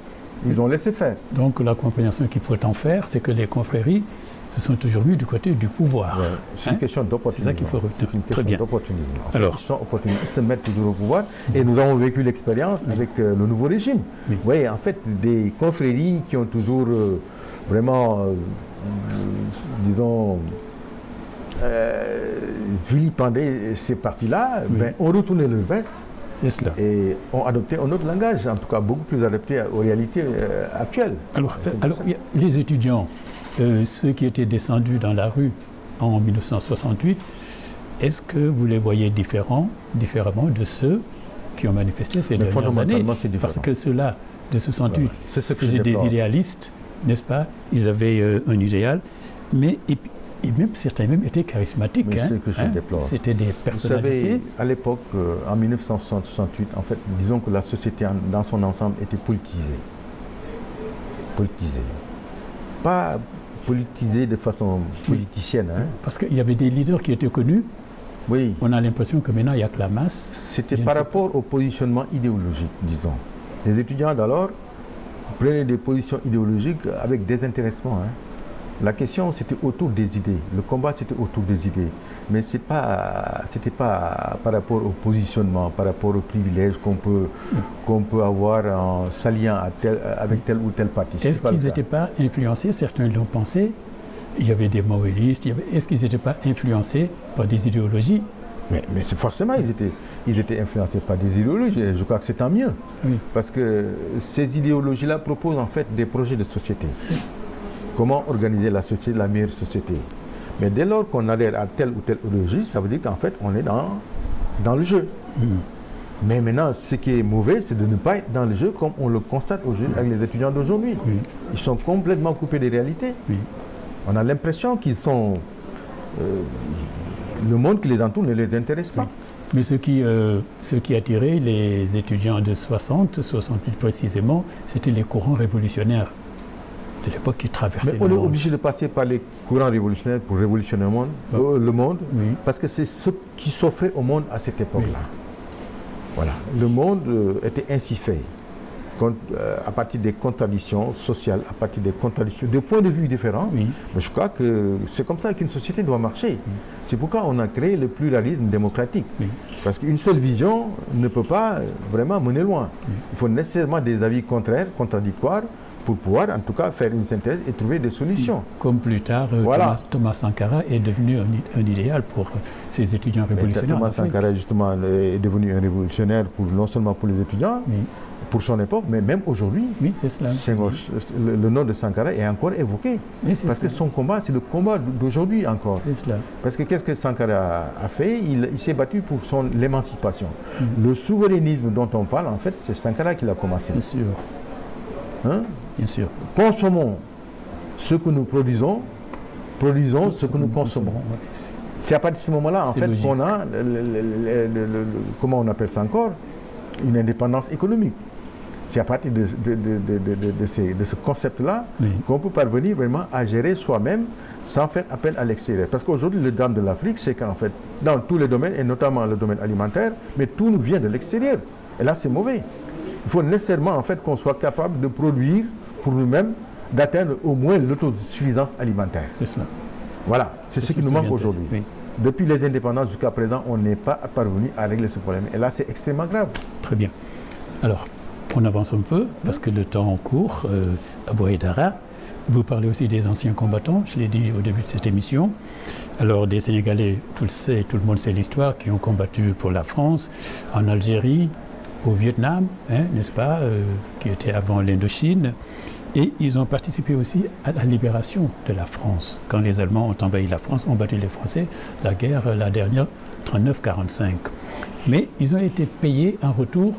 Ils ont laissé faire. Donc la compréhension qu'il faut en faire, c'est que les confréries se sont toujours mis du côté du pouvoir. Ouais, c'est une question d'opportunisme. C'est ça qu'il faut retenir. Une question d'opportunisme. Alors, ils sont opportunistes, ils se mettent toujours au pouvoir. Et nous avons vécu l'expérience avec le nouveau régime. Oui. Vous voyez, en fait, des confréries qui ont toujours vraiment, disons, vilipendé ces partis-là, ben, ont retourné leur veste. C'est cela. Et ont adopté un autre langage, en tout cas beaucoup plus adapté aux réalités actuelles. Alors les étudiants, ceux qui étaient descendus dans la rue en 1968, est-ce que vous les voyez différemment de ceux qui ont manifesté ces dernières années? Parce que ceux-là, de 68, voilà. C'était des idéalistes, n'est-ce pas? Ils avaient un idéal, mais et même, certains même étaient charismatiques. Mais c'est que je déplore. C'était des personnalités. Vous savez, à l'époque, en 1968, en fait, disons que la société dans son ensemble était politisée. Politisée. Pas politisée de façon politicienne. Hein. Parce qu'il y avait des leaders qui étaient connus. Oui. On a l'impression que maintenant, il n'y a que la masse. C'était par rapport au positionnement idéologique, disons. Les étudiants d'alors prenaient des positions idéologiques avec désintéressement. Hein. La question, c'était autour des idées. Le combat, c'était autour des idées. Mais c'était pas par rapport au positionnement, par rapport aux privilèges qu'on peut avoir en s'alliant avec tel ou tel parti. Est-ce qu'ils n'étaient pas influencés? Certains l'ont pensé. Il y avait des maoïstes. Est-ce qu'ils n'étaient pas influencés par des idéologies? Mais forcément, ils étaient influencés par des idéologies. Je crois que c'est tant mieux. Oui. Parce que ces idéologies-là proposent en fait des projets de société. Oui. Comment organiser la société, la meilleure société. Mais dès lors qu'on adhère à telle ou telle idéologie, ça veut dire qu'en fait, on est dans le jeu. Mais maintenant, ce qui est mauvais, c'est de ne pas être dans le jeu comme on le constate aujourd'hui avec les étudiants d'aujourd'hui. Ils sont complètement coupés des réalités. On a l'impression qu'ils sont... le monde qui les entoure ne les intéresse pas. Mais ce qui attirait les étudiants de 60, 68 précisément, c'était les courants révolutionnaires de l'époque qui traversait le monde. On est obligé de passer par les courants révolutionnaires pour révolutionner le monde, parce que c'est ce qui s'offrait au monde à cette époque-là. Voilà. Le monde était ainsi fait, à partir des contradictions sociales, à partir des contradictions, des points de vue différents. Mais je crois que c'est comme ça qu'une société doit marcher. C'est pourquoi on a créé le pluralisme démocratique. Parce qu'une seule vision ne peut pas vraiment mener loin. Il faut nécessairement des avis contraires, contradictoires, pour pouvoir en tout cas faire une synthèse et trouver des solutions. Comme plus tard, Thomas Sankara est devenu un idéal pour ces étudiants révolutionnaires. Thomas Sankara justement est devenu un révolutionnaire non seulement pour les étudiants, pour son époque, mais même aujourd'hui. Oui, c'est cela. Le nom de Sankara est encore évoqué. Parce que son combat, c'est le combat d'aujourd'hui encore. C'est cela. Parce que qu'est-ce que Sankara a fait? Il s'est battu pour l'émancipation. Le souverainisme dont on parle, en fait, c'est Sankara qui l'a commencé. Bien sûr. Hein? Bien sûr. Consommons ce que nous produisons ce que nous consommons. C'est à partir de ce moment-là, en fait, qu'on a, comment on appelle ça encore, une indépendance économique. C'est à partir de ce concept-là qu'on peut parvenir vraiment à gérer soi-même sans faire appel à l'extérieur. Parce qu'aujourd'hui, le drame de l'Afrique, c'est qu'en fait, dans tous les domaines, et notamment le domaine alimentaire, mais tout nous vient de l'extérieur. Et là, c'est mauvais. Il faut nécessairement en fait qu'on soit capable de produire pour nous-mêmes, d'atteindre au moins l'autosuffisance alimentaire. C'est cela. Voilà, c'est ce qui nous manque aujourd'hui. Oui. Depuis les indépendances jusqu'à présent, on n'est pas parvenu à régler ce problème. Et là, c'est extrêmement grave. Très bien. Alors, on avance un peu, parce que le temps court. Abou Haïdara, vous parlez aussi des anciens combattants, je l'ai dit au début de cette émission. Alors, des Sénégalais, tout le monde sait l'histoire, qui ont combattu pour la France, en Algérie, au Vietnam, hein, n'est-ce pas, qui était avant l'Indochine. Et ils ont participé aussi à la libération de la France. Quand les Allemands ont envahi la France, ont battu les Français, la guerre, la dernière, 39-45. Mais ils ont été payés en retour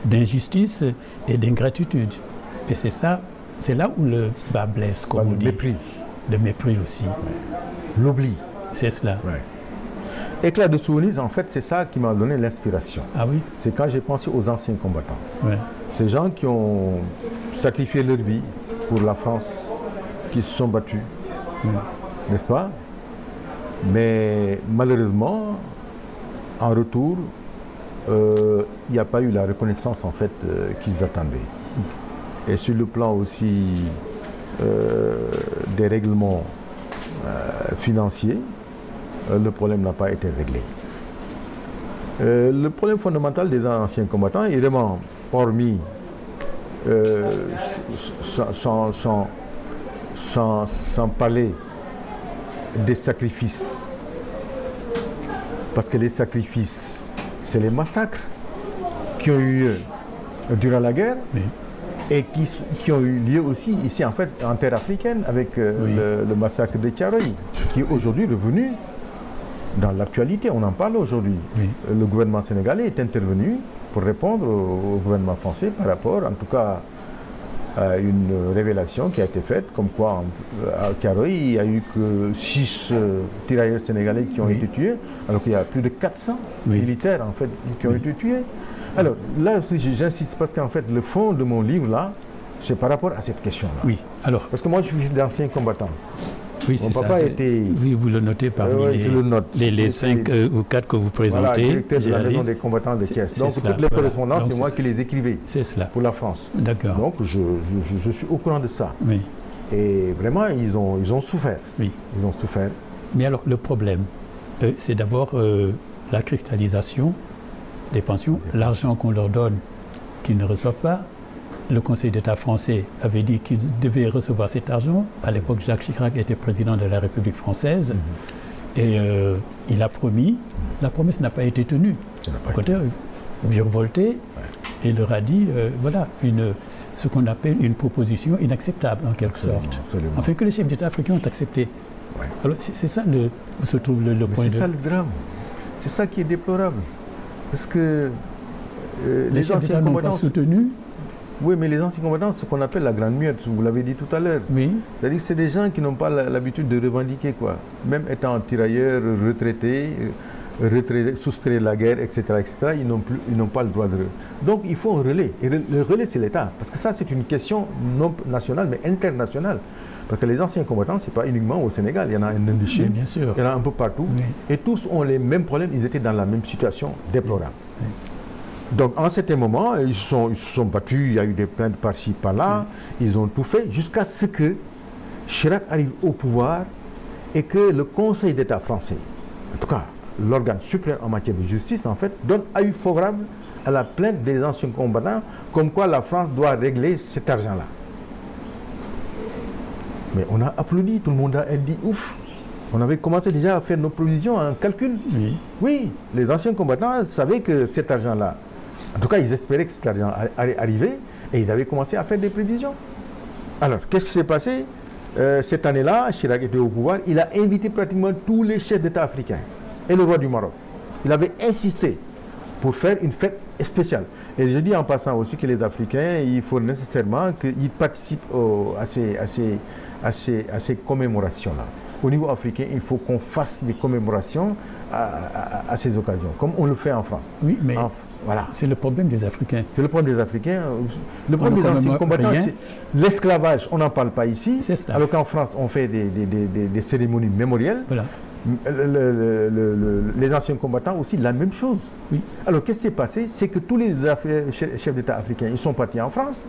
d'injustice et d'ingratitude. Et c'est ça, c'est là où le bas blesse, comme on dit. Le mépris. Le mépris aussi. Ouais. L'oubli. C'est cela. Ouais. Éclat de souvenirs, en fait, c'est ça qui m'a donné l'inspiration. Ah oui? C'est quand j'ai pensé aux anciens combattants. Ouais. Ces gens qui ont sacrifié leur vie pour la France, qui se sont battus, n'est-ce pas? Mais malheureusement, en retour, il n'y a pas eu la reconnaissance en fait qu'ils attendaient. Et sur le plan aussi des règlements financiers, le problème n'a pas été réglé. Le problème fondamental des anciens combattants est vraiment, hormis sans parler des sacrifices, parce que les sacrifices, c'est les massacres qui ont eu lieu durant la guerre, oui, et qui ont eu lieu aussi ici en fait en terre africaine avec oui, le massacre de Thiaroye, qui est aujourd'hui revenu dans l'actualité. On en parle aujourd'hui. Oui. Le gouvernement sénégalais est intervenu pour répondre au gouvernement français par rapport, en tout cas, à une révélation qui a été faite, comme quoi à Thiaroye, il n'y a eu que 6 tirailleurs sénégalais qui ont oui, été tués, alors qu'il y a plus de 400 oui, militaires en fait qui ont oui, été tués. Alors là, j'insiste parce qu'en fait, le fond de mon livre là, c'est par rapport à cette question-là. Oui. Alors. Parce que moi, je suis fils d'anciens combattants. Oui, c'est ça. Oui, vous le notez parmi les 5 ou 4 que vous présentez. Voilà, directeur de la maison des combattants de Thiès. Donc toutes les correspondances, c'est moi qui les écrivais. C'est cela. Pour la France. D'accord. Donc je suis au courant de ça. Oui. Et vraiment, ils ont souffert. Oui. Ils ont souffert. Mais alors, le problème, c'est d'abord la cristallisation des pensions, l'argent qu'on leur donne, qu'ils ne reçoivent pas. Le Conseil d'État français avait dit qu'il devait recevoir cet argent. À l'époque, Jacques Chirac était président de la République française. Et il a promis. La promesse n'a pas été tenue. Au contraire, virevolté. Et il leur a dit, voilà, ce qu'on appelle une proposition inacceptable, en quelque sorte. Absolument. En fait, que les chefs d'État africains ont accepté. Ouais. Alors, c'est ça où se trouve le point de... C'est ça le drame. C'est ça qui est déplorable. Parce que les chefs d'État n'ont pas soutenu. Oui, mais les anciens combattants, ce qu'on appelle la grande muette, vous l'avez dit tout à l'heure. Oui. C'est-à-dire que c'est des gens qui n'ont pas l'habitude de revendiquer, quoi. Même étant tirailleurs, retraités, soustraits de la guerre, etc., ils n'ont pas le droit de... Donc il faut un relais. Et le relais, c'est l'État. Parce que ça, c'est une question non nationale, mais internationale. Parce que les anciens combattants, ce n'est pas uniquement au Sénégal. Il y en a en Indochine, bien sûr, il y en a un peu partout. Oui. Et tous ont les mêmes problèmes. Ils étaient dans la même situation déplorable. Oui. Donc, en certain moment, ils se sont battus, il y a eu des plaintes par-ci, par-là, ils ont tout fait jusqu'à ce que Chirac arrive au pouvoir et que le Conseil d'État français, en tout cas l'organe suprême en matière de justice, en fait, donne avis favorable à la plainte des anciens combattants, comme quoi la France doit régler cet argent-là. Mais on a applaudi, tout le monde a dit ouf. On avait commencé déjà à faire nos provisions en calcul. Oui, oui, les anciens combattants savaient que cet argent-là, en tout cas, ils espéraient que cet argent allait arriver et ils avaient commencé à faire des prévisions. Alors, qu'est-ce qui s'est passé? Cette année-là, Chirac était au pouvoir, il a invité pratiquement tous les chefs d'État africains et le roi du Maroc. Il avait insisté pour faire une fête spéciale. Et je dis en passant aussi que les Africains, il faut nécessairement qu'ils participent à ces commémorations-là. Au niveau africain, il faut qu'on fasse des commémorations à ces occasions, comme on le fait en France. Oui, mais voilà, c'est le problème des Africains. C'est le problème des Africains. Le problème des anciens combattants, c'est l'esclavage. On n'en parle pas ici, alors qu'en France, on fait des cérémonies mémorielles. Voilà. les anciens combattants aussi la même chose. Oui. Alors qu'est-ce qui s'est passé? C'est que tous les chefs d'État africains, ils sont partis en France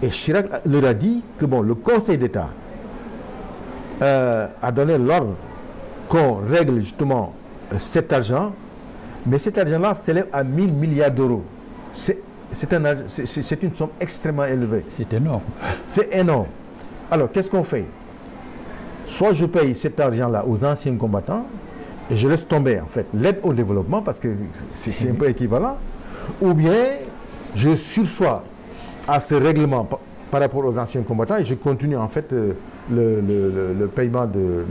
et Chirac leur a dit que bon, le Conseil d'État a donné l'ordre qu'on règle justement cet argent, mais cet argent-là s'élève à 1000 milliards d'euros. C'est une somme extrêmement élevée. C'est énorme. C'est énorme. Alors qu'est-ce qu'on fait? Soit je paye cet argent-là aux anciens combattants et je laisse tomber en fait l'aide au développement parce que c'est un peu équivalent, ou bien je sursois à ce règlement par rapport aux anciens combattants et je continue en fait le paiement de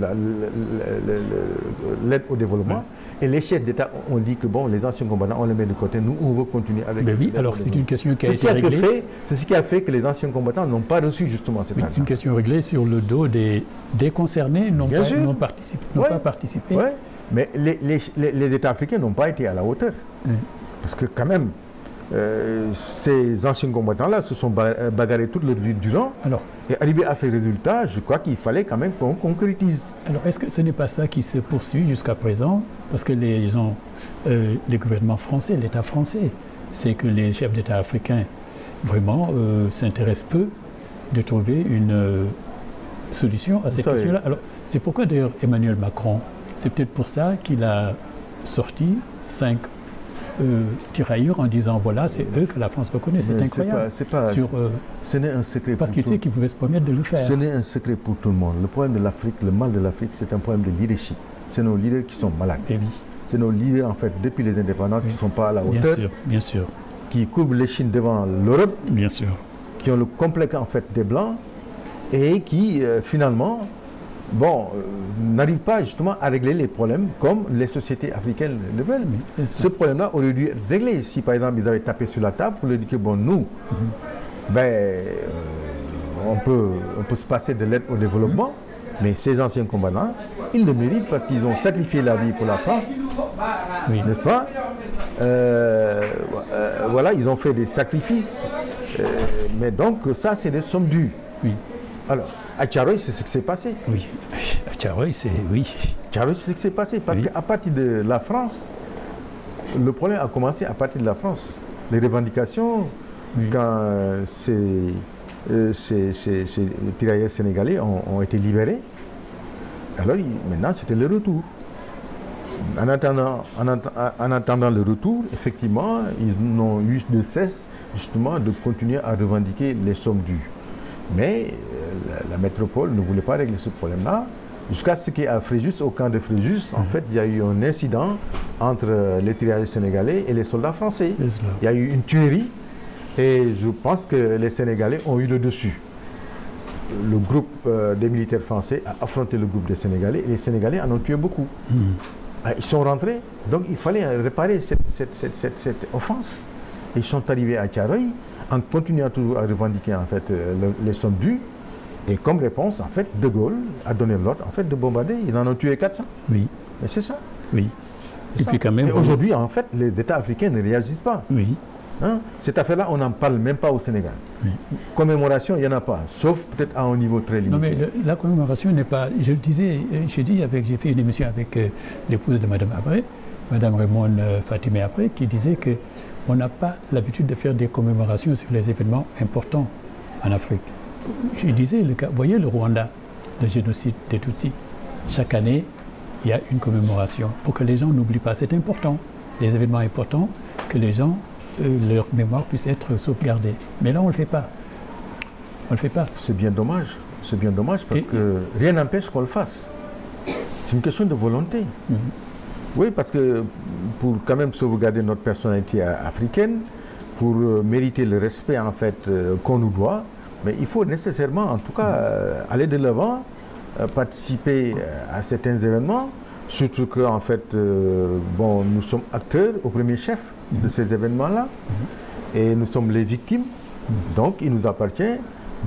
l'aide au développement. Et les chefs d'État ont dit que bon, les anciens combattants, on les met de côté, nous on veut continuer avec. Mais oui, alors c'est une question qui a été réglée. C'est ce qui a fait que les anciens combattants n'ont pas reçu justement cet argent. C'est une question réglée sur le dos des concernés, n'ont pas participé. Oui, mais les États africains n'ont pas été à la hauteur. Parce que quand même, ces anciens combattants-là se sont bagarrés toute leur vie durant. Alors, et arrivé à ces résultats, je crois qu'il fallait quand même qu'on concrétise. Alors, est-ce que ce n'est pas ça qui se poursuit jusqu'à présent? Parce que les gouvernements français, l'État français, c'est que les chefs d'État africains, vraiment, s'intéressent peu de trouver une solution à ces questions-là. Alors, c'est pourquoi d'ailleurs Emmanuel Macron, c'est peut-être pour ça qu'il a sorti 5 tirailleurs en disant voilà, c'est eux que la France reconnaît. C'est incroyable. Ce n'est un secret parce qu'il sait qu'il pouvait se permettre de le faire. Ce n'est un secret pour tout le monde. Le problème de l'Afrique, le mal de l'Afrique, c'est un problème de leadership. C'est nos leaders qui sont malades. Et oui. C'est nos leaders, en fait, depuis les indépendances, qui ne sont pas à la hauteur. Bien sûr. Qui courbent l'échine devant l'Europe. Bien sûr. Qui ont le complexe, en fait, des Blancs et qui, finalement, n'arrivent pas justement à régler les problèmes comme les sociétés africaines le veulent. Ce problème-là aurait dû être réglé si, par exemple, ils avaient tapé sur la table pour leur dire que, bon, nous, on peut se passer de l'aide au développement, mais ces anciens combattants, ils le méritent parce qu'ils ont sacrifié la vie pour la France, n'est-ce pas? Voilà, ils ont fait des sacrifices, mais donc ça, c'est des sommes dues. Oui. Alors, à Thiaroye, c'est ce qui s'est passé. Oui, à Thiaroye, c'est ce qui s'est passé. Parce qu'à partir de la France, le problème a commencé à partir de la France. Les revendications, quand ces tirailleurs sénégalais ont été libérés, alors maintenant c'était le retour. En attendant le retour, effectivement, ils n'ont eu de cesse justement de continuer à revendiquer les sommes dues. Mais la métropole ne voulait pas régler ce problème-là, jusqu'à ce qu'à Fréjus, au camp de Fréjus, en fait, il y a eu un incident entre les tirailleurs sénégalais et les soldats français. Il y a eu une tuerie, et je pense que les Sénégalais ont eu le dessus. Le groupe des militaires français a affronté le groupe des Sénégalais, et les Sénégalais en ont tué beaucoup. Ils sont rentrés, donc il fallait réparer cette offense. Ils sont arrivés à Thiaroye, en continuant toujours à revendiquer en fait les sommes dues, et comme réponse en fait De Gaulle a donné l'ordre en fait de bombarder. Ils en ont tué 400. Oui. Et c'est ça. Oui. Et puis quand même. Et aujourd'hui en fait les États africains ne réagissent pas. Oui. Hein? Cette affaire-là, on n'en parle même pas au Sénégal. Oui. Commémoration, il n'y en a pas, sauf peut-être à un niveau très limité. Non mais la commémoration n'est pas. J'ai fait une émission avec l'épouse de Madame Abré, Madame Raymond Fatimé Abré, qui disait que on n'a pas l'habitude de faire des commémorations sur les événements importants en Afrique. Je disais, vous voyez le Rwanda, le génocide des Tutsis. Chaque année, il y a une commémoration pour que les gens n'oublient pas. C'est important, les événements importants, que les gens, leur mémoire puisse être sauvegardée. Mais là, on ne le fait pas. On ne le fait pas. C'est bien dommage. C'est bien dommage parce que rien n'empêche qu'on le fasse. C'est une question de volonté. Oui, parce que pour quand même sauvegarder notre personnalité africaine, pour mériter le respect en fait qu'on nous doit, mais il faut nécessairement, en tout cas, aller de l'avant, participer à certains événements, surtout que en fait, nous sommes acteurs au premier chef de ces événements-là, et nous sommes les victimes, donc il nous appartient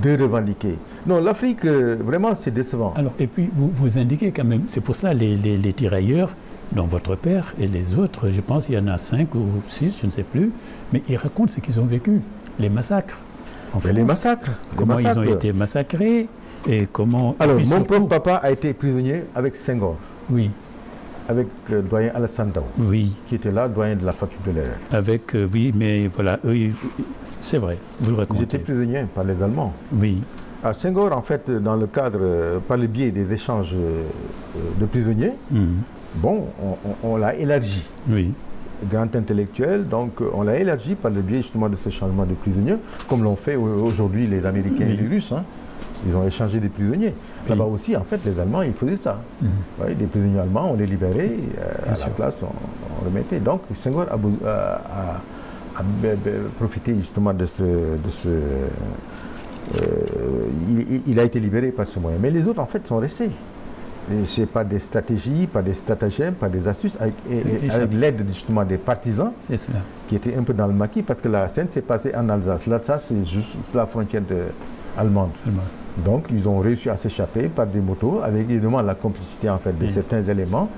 de revendiquer. Non, l'Afrique, vraiment, c'est décevant. Alors, et puis, vous indiquez quand même, c'est pour ça les tirailleurs, dont votre père et les autres, je pense qu'il y en a 5 ou 6, je ne sais plus, mais ils racontent ce qu'ils ont vécu, les massacres. Les massacres. Comment ils ont été massacrés et comment... Alors, mon propre papa a été prisonnier avec Senghor. Oui. avec le doyen Alassane Daou, oui. qui était là, doyen de la faculté de l'ERF. Avec, oui, mais voilà, eux, c'est vrai, vous le racontez. Ils étaient prisonniers par les Allemands. Oui. À Senghor, en fait, dans le cadre, par le biais des échanges de prisonniers, bon, on l'a élargi. Oui. Grand intellectuel, donc on l'a élargi par le biais justement de ce changement de prisonniers, comme l'ont fait aujourd'hui les Américains et les Russes. Hein. Ils ont échangé des prisonniers. Là-bas aussi, en fait, les Allemands, ils faisaient ça. Ouais, des prisonniers allemands, on les libérait, à la place, on remettait. Donc, Senghor a profité justement de ce il a été libéré par ce moyen. Mais les autres, en fait, sont restés. C'est pas des stratégies, pas des stratagèmes, pas des astuces, avec l'aide justement des partisans qui étaient un peu dans le maquis, parce que la scène s'est passée en Alsace. L'Alsace, c'est juste la frontière allemande. Donc, ils ont réussi à s'échapper par des motos, avec évidemment la complicité en fait de certains éléments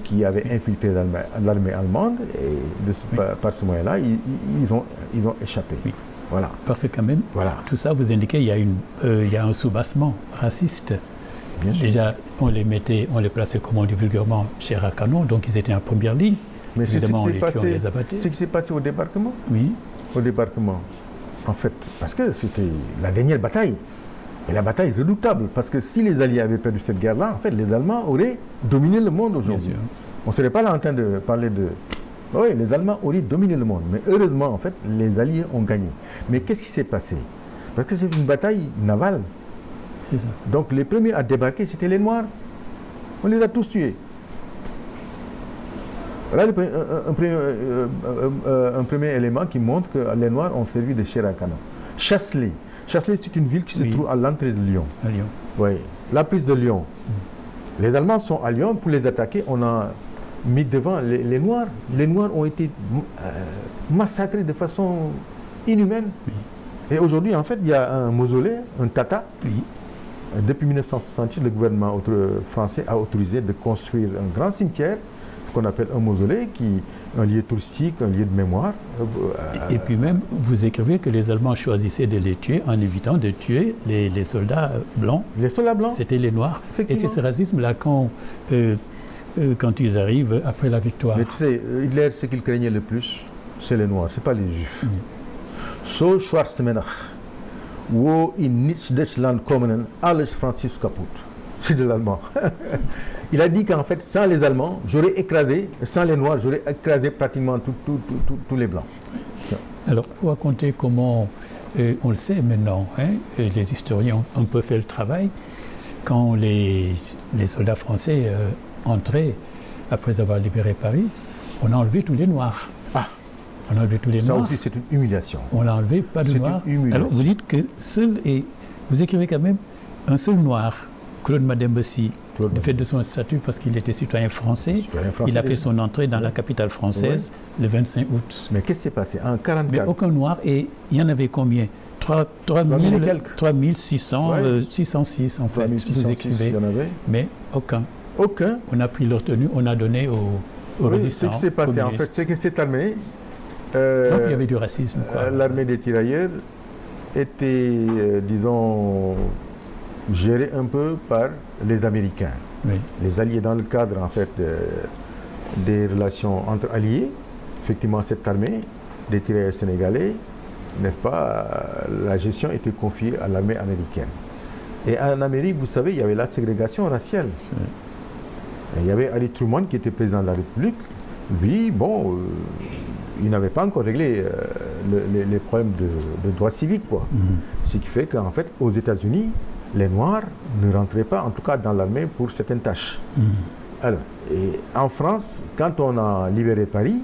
qui avaient infiltré l'armée allemande. Et par ce moyen-là, ils ont échappé. Oui. Voilà. Parce que quand même, tout ça, vous indiquez, il y a un soubassement raciste. Bien sûr. Déjà, on les plaçait, comme on dit vulgairement, chair à canon, donc ils étaient en première ligne. Mais évidemment, on les abattait. Ce qui s'est passé au débarquement. Oui. Au débarquement. En fait, parce que c'était la dernière bataille. Et la bataille redoutable, parce que si les Alliés avaient perdu cette guerre-là, en fait, les Allemands auraient dominé le monde aujourd'hui. On ne serait pas là en train de parler de... Oui, les Allemands auraient dominé le monde. Mais heureusement, en fait, les Alliés ont gagné. Mais qu'est-ce qui s'est passé? Parce que c'est une bataille navale. C'est ça. Donc les premiers à débarquer, c'était les Noirs. On les a tous tués. Voilà un premier élément qui montre que les Noirs ont servi de chair à canon. Chasselet. Chasselet, c'est une ville qui se trouve à l'entrée de Lyon. À Lyon. Oui, la prise de Lyon. Les Allemands sont à Lyon. Pour les attaquer, on a mis devant les Noirs. Les Noirs ont été massacrés de façon inhumaine. Et aujourd'hui, en fait, il y a un mausolée, un tata. Depuis 1966, le gouvernement français a autorisé de construire un grand cimetière, ce qu'on appelle un mausolée, un lieu touristique, un lieu de mémoire. Et puis même, vous écrivez que les Allemands choisissaient de les tuer en évitant de tuer les soldats blancs. Les soldats blancs. C'était les Noirs. Et c'est ce racisme-là quand ils arrivent après la victoire. Mais tu sais, Hitler, ce qu'il craignait le plus, c'est les Noirs, ce n'est pas les Juifs. So Schwarzmänner. Wo in Deutschland kommen, alles Francis kaputt. C'est de l'allemand. Il a dit qu'en fait, sans les Allemands, j'aurais écrasé, sans les Noirs, j'aurais écrasé pratiquement tous les Blancs. Alors, pour raconter comment, on le sait maintenant, hein, les historiens ont un peu fait le travail, quand les soldats français entraient, après avoir libéré Paris, on a enlevé tous les Noirs. On a enlevé tous les Noirs. Ça aussi, c'est une humiliation. On n'a enlevé pas de Noirs. Alors, vous dites que vous écrivez quand même un seul Noir, Claude Madembassi, du fait de son statut, parce qu'il était citoyen français. Il a fait son entrée dans la capitale française le 25 août. Mais qu'est-ce qui s'est passé en 1944? Mais aucun Noir, et il y en avait combien? 3606 en fait, vous écrivez. Mais aucun. Aucun. On a pris leur tenue, on a donné aux résistants. Ce qui s'est passé en fait, c'est que cette armée... Donc il y avait du racisme. L'armée des tirailleurs était, disons, gérée un peu par les Américains. Les Alliés, dans le cadre en fait des relations entre alliés, effectivement cette armée des tirailleurs sénégalais, n'est-ce pas, la gestion était confiée à l'armée américaine. Et en Amérique, vous savez, il y avait la ségrégation raciale. Il y avait Ali Truman qui était président de la République. Lui, bon, il n'avait pas encore réglé les problèmes de droits civiques, quoi. Ce qui fait qu'en fait, aux États-Unis, les Noirs ne rentraient pas, en tout cas dans l'armée, pour certaines tâches. Alors, et en France, quand on a libéré Paris,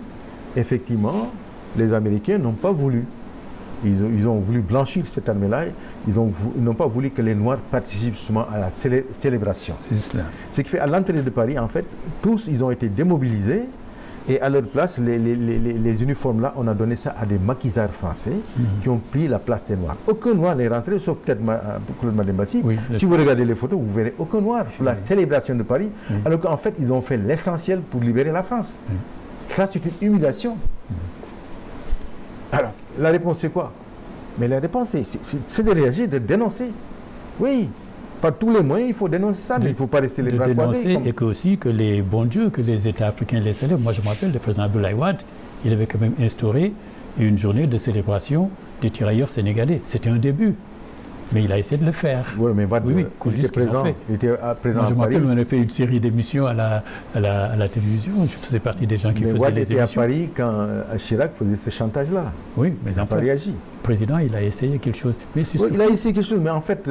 effectivement, les Américains n'ont pas voulu. Ils ont voulu blanchir cette armée-là. Ils n'ont pas voulu que les Noirs participent justement à la célébration. C'est cela. Ce qui fait, à l'entrée de Paris, en fait, tous, ils ont été démobilisés. Et à leur place, les uniformes-là, on a donné ça à des maquisards français qui ont pris la place des Noirs. Aucun Noir n'est rentré, sauf peut-être Claude Madembassi. Si vous regardez les photos, vous verrez aucun Noir pour la célébration de Paris, alors qu'en fait, ils ont fait l'essentiel pour libérer la France. Ça, c'est une humiliation. Alors, la réponse, c'est quoi? Mais la réponse, c'est de réagir, de dénoncer. Oui, par tous les moyens, il faut dénoncer ça, mais il ne faut pas laisser les bras croisés. Et que aussi que les bons dieux, que les États africains les célèbrent. Moi, je me rappelle, le président Abdoulaye Wade, il avait quand même instauré une journée de célébration des tirailleurs sénégalais. C'était un début. Mais il a essayé de le faire. Oui, mais Wade, il était présent. Il était présent. Moi, je me rappelle, on a fait une série d'émissions à la télévision. Je faisais partie des gens qui faisaient Wade les émissions. était à Paris quand Chirac faisait ce chantage-là. Oui, mais il n'a pas réagi. Le président, il a essayé quelque chose. Mais il a essayé quelque chose, mais en fait...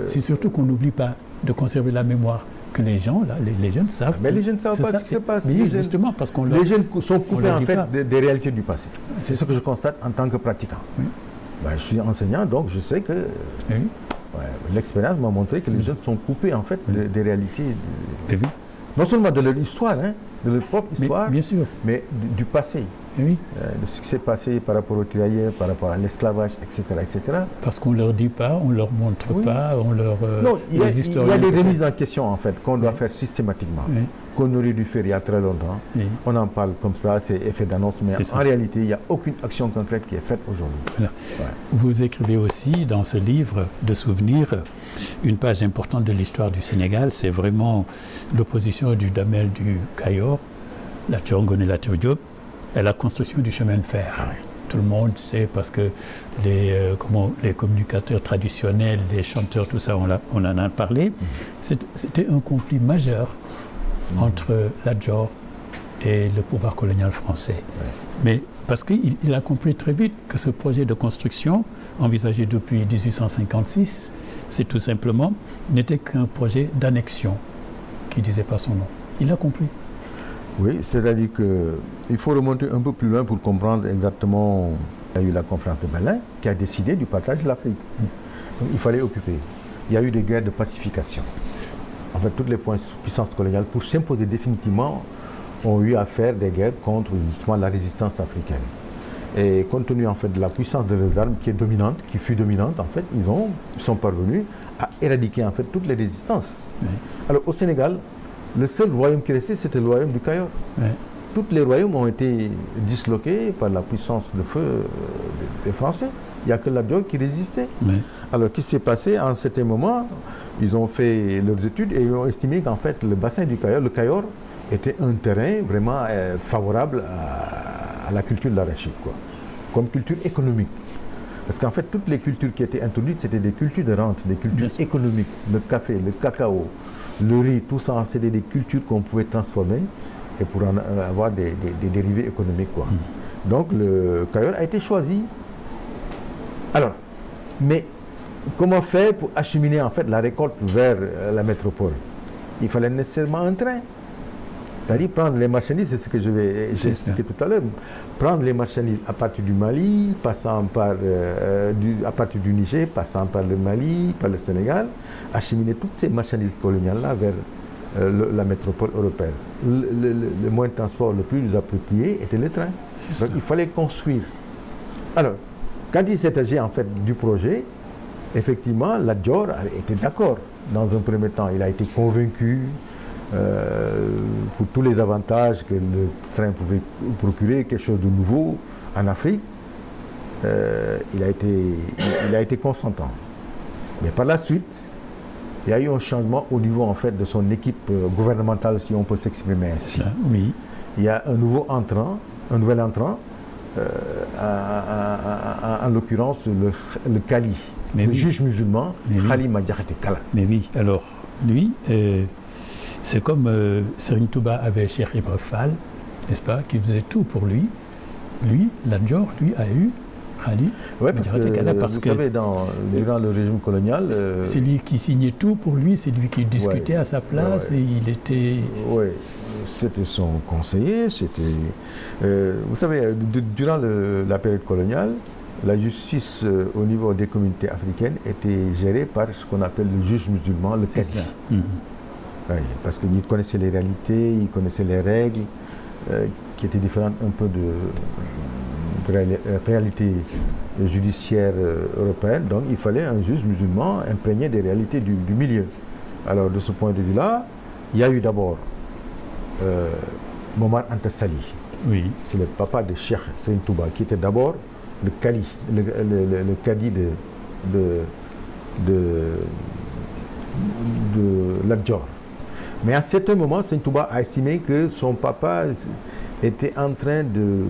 C'est surtout qu'on n'oublie pas de conserver la mémoire. Que les gens, là, les jeunes savent. Mais les jeunes ne savent pas ce qui se passe. Mais justement, parce qu'on les jeunes sont coupés en fait des réalités du passé. C'est ce que je constate en tant que pratiquant. Oui. Ben, je suis enseignant, donc je sais que l'expérience m'a montré que les jeunes sont coupés en fait des réalités. Non seulement de leur histoire, hein, de leur propre histoire, bien sûr, mais du passé. Oui. De ce qui s'est passé par rapport aux tirailleurs, par rapport à l'esclavage, etc., etc. Parce qu'on ne leur dit pas, on ne leur montre pas, on leur... non, il y a des remises en question, en fait, qu'on doit faire systématiquement, qu'on aurait dû faire il y a très longtemps. On en parle comme ça, c'est effet d'annonce, mais en réalité, il n'y a aucune action concrète qui est faite aujourd'hui. Voilà. Vous écrivez aussi dans ce livre de souvenirs, une page importante de l'histoire du Sénégal, c'est vraiment l'opposition du Damel du Kayor, la Ngoné Latyr Diop, et la construction du chemin de fer. Tout le monde sait, parce que les communicateurs traditionnels, les chanteurs, tout ça, on en a parlé. C'était un conflit majeur entre la Dior et le pouvoir colonial français. Mais parce qu'il a compris très vite que ce projet de construction, envisagé depuis 1856, c'est tout simplement, n'était qu'un projet d'annexion, qui ne disait pas son nom. Il a compris. Oui, c'est-à-dire qu'il faut remonter un peu plus loin pour comprendre exactement. Il y a eu la conférence de Berlin qui a décidé du partage de l'Afrique. Donc il fallait occuper. Il y a eu des guerres de pacification. En fait, toutes les puissances coloniales, pour s'imposer définitivement, ont eu à faire des guerres contre justement la résistance africaine. Et compte tenu en fait de la puissance de leurs armes qui est dominante, qui fut dominante, en fait, ils sont parvenus à éradiquer en fait toutes les résistances. Alors au Sénégal, le seul royaume qui restait, c'était le royaume du Kayor. Tous les royaumes ont été disloqués par la puissance de feu des Français. Il n'y a que la Dior qui résistait. Alors, qu'est-ce qui s'est passé? En certain moment, ils ont fait leurs études et ils ont estimé qu'en fait, le bassin du Kayor, le Kayor, était un terrain vraiment favorable à la culture de l'arachide, comme culture économique. Parce qu'en fait, toutes les cultures qui étaient introduites, c'était des cultures de rente, des cultures économiques. Le café, le cacao, le riz, tout ça, c'était des cultures qu'on pouvait transformer et pour en avoir des dérivés économiques. Donc le Kayor a été choisi. Alors, mais comment faire pour acheminer en fait la récolte vers la métropole? Il fallait nécessairement un train. C'est-à-dire prendre les marchandises, c'est ce que je vais expliquer tout à l'heure. Prendre les marchandises à partir du Mali, passant par à partir du Niger, passant par le Mali, par le Sénégal, acheminer toutes ces marchandises coloniales-là vers la métropole européenne. Le moyen de transport le plus approprié était le train. Donc il fallait construire. Alors, quand il s'est agi en fait du projet, effectivement, la Dior était d'accord. Dans un premier temps, il a été convaincu pour tous les avantages que le train pouvait procurer, quelque chose de nouveau en Afrique. Il a été consentant. Mais par la suite, il y a eu un changement au niveau en fait de son équipe gouvernementale, si on peut s'exprimer ainsi. Oui. Il y a un nouvel entrant, en l'occurrence le Kali, le juge musulman, Khali Madiakhaté Kala. Mais oui, alors lui, c'est comme Serigne Touba avait Cheikh Ibra Fall, n'est-ce pas, qui faisait tout pour lui. Lui, la Dior, lui, a eu Khali. Oui, parce que vous savez, durant le régime colonial... C'est lui qui signait tout pour lui, c'est lui qui discutait à sa place et il était... Oui, c'était son conseiller, vous savez, durant la période coloniale, la justice au niveau des communautés africaines était gérée par ce qu'on appelle le juge musulman, le Kadi. Oui, parce qu'il connaissait les réalités, il connaissait les règles qui étaient différentes un peu de réalité judiciaire européenne. Donc il fallait un juge musulman imprégné des réalités du milieu. Alors de ce point de vue-là, il y a eu d'abord Momar Anta Sali. Oui. C'est le papa de Cheikh Serigne Touba, qui était d'abord le Kali, le Kadi de Lat Dior. Mais à un certain moment, Seigne Touba a estimé que son papa était en train de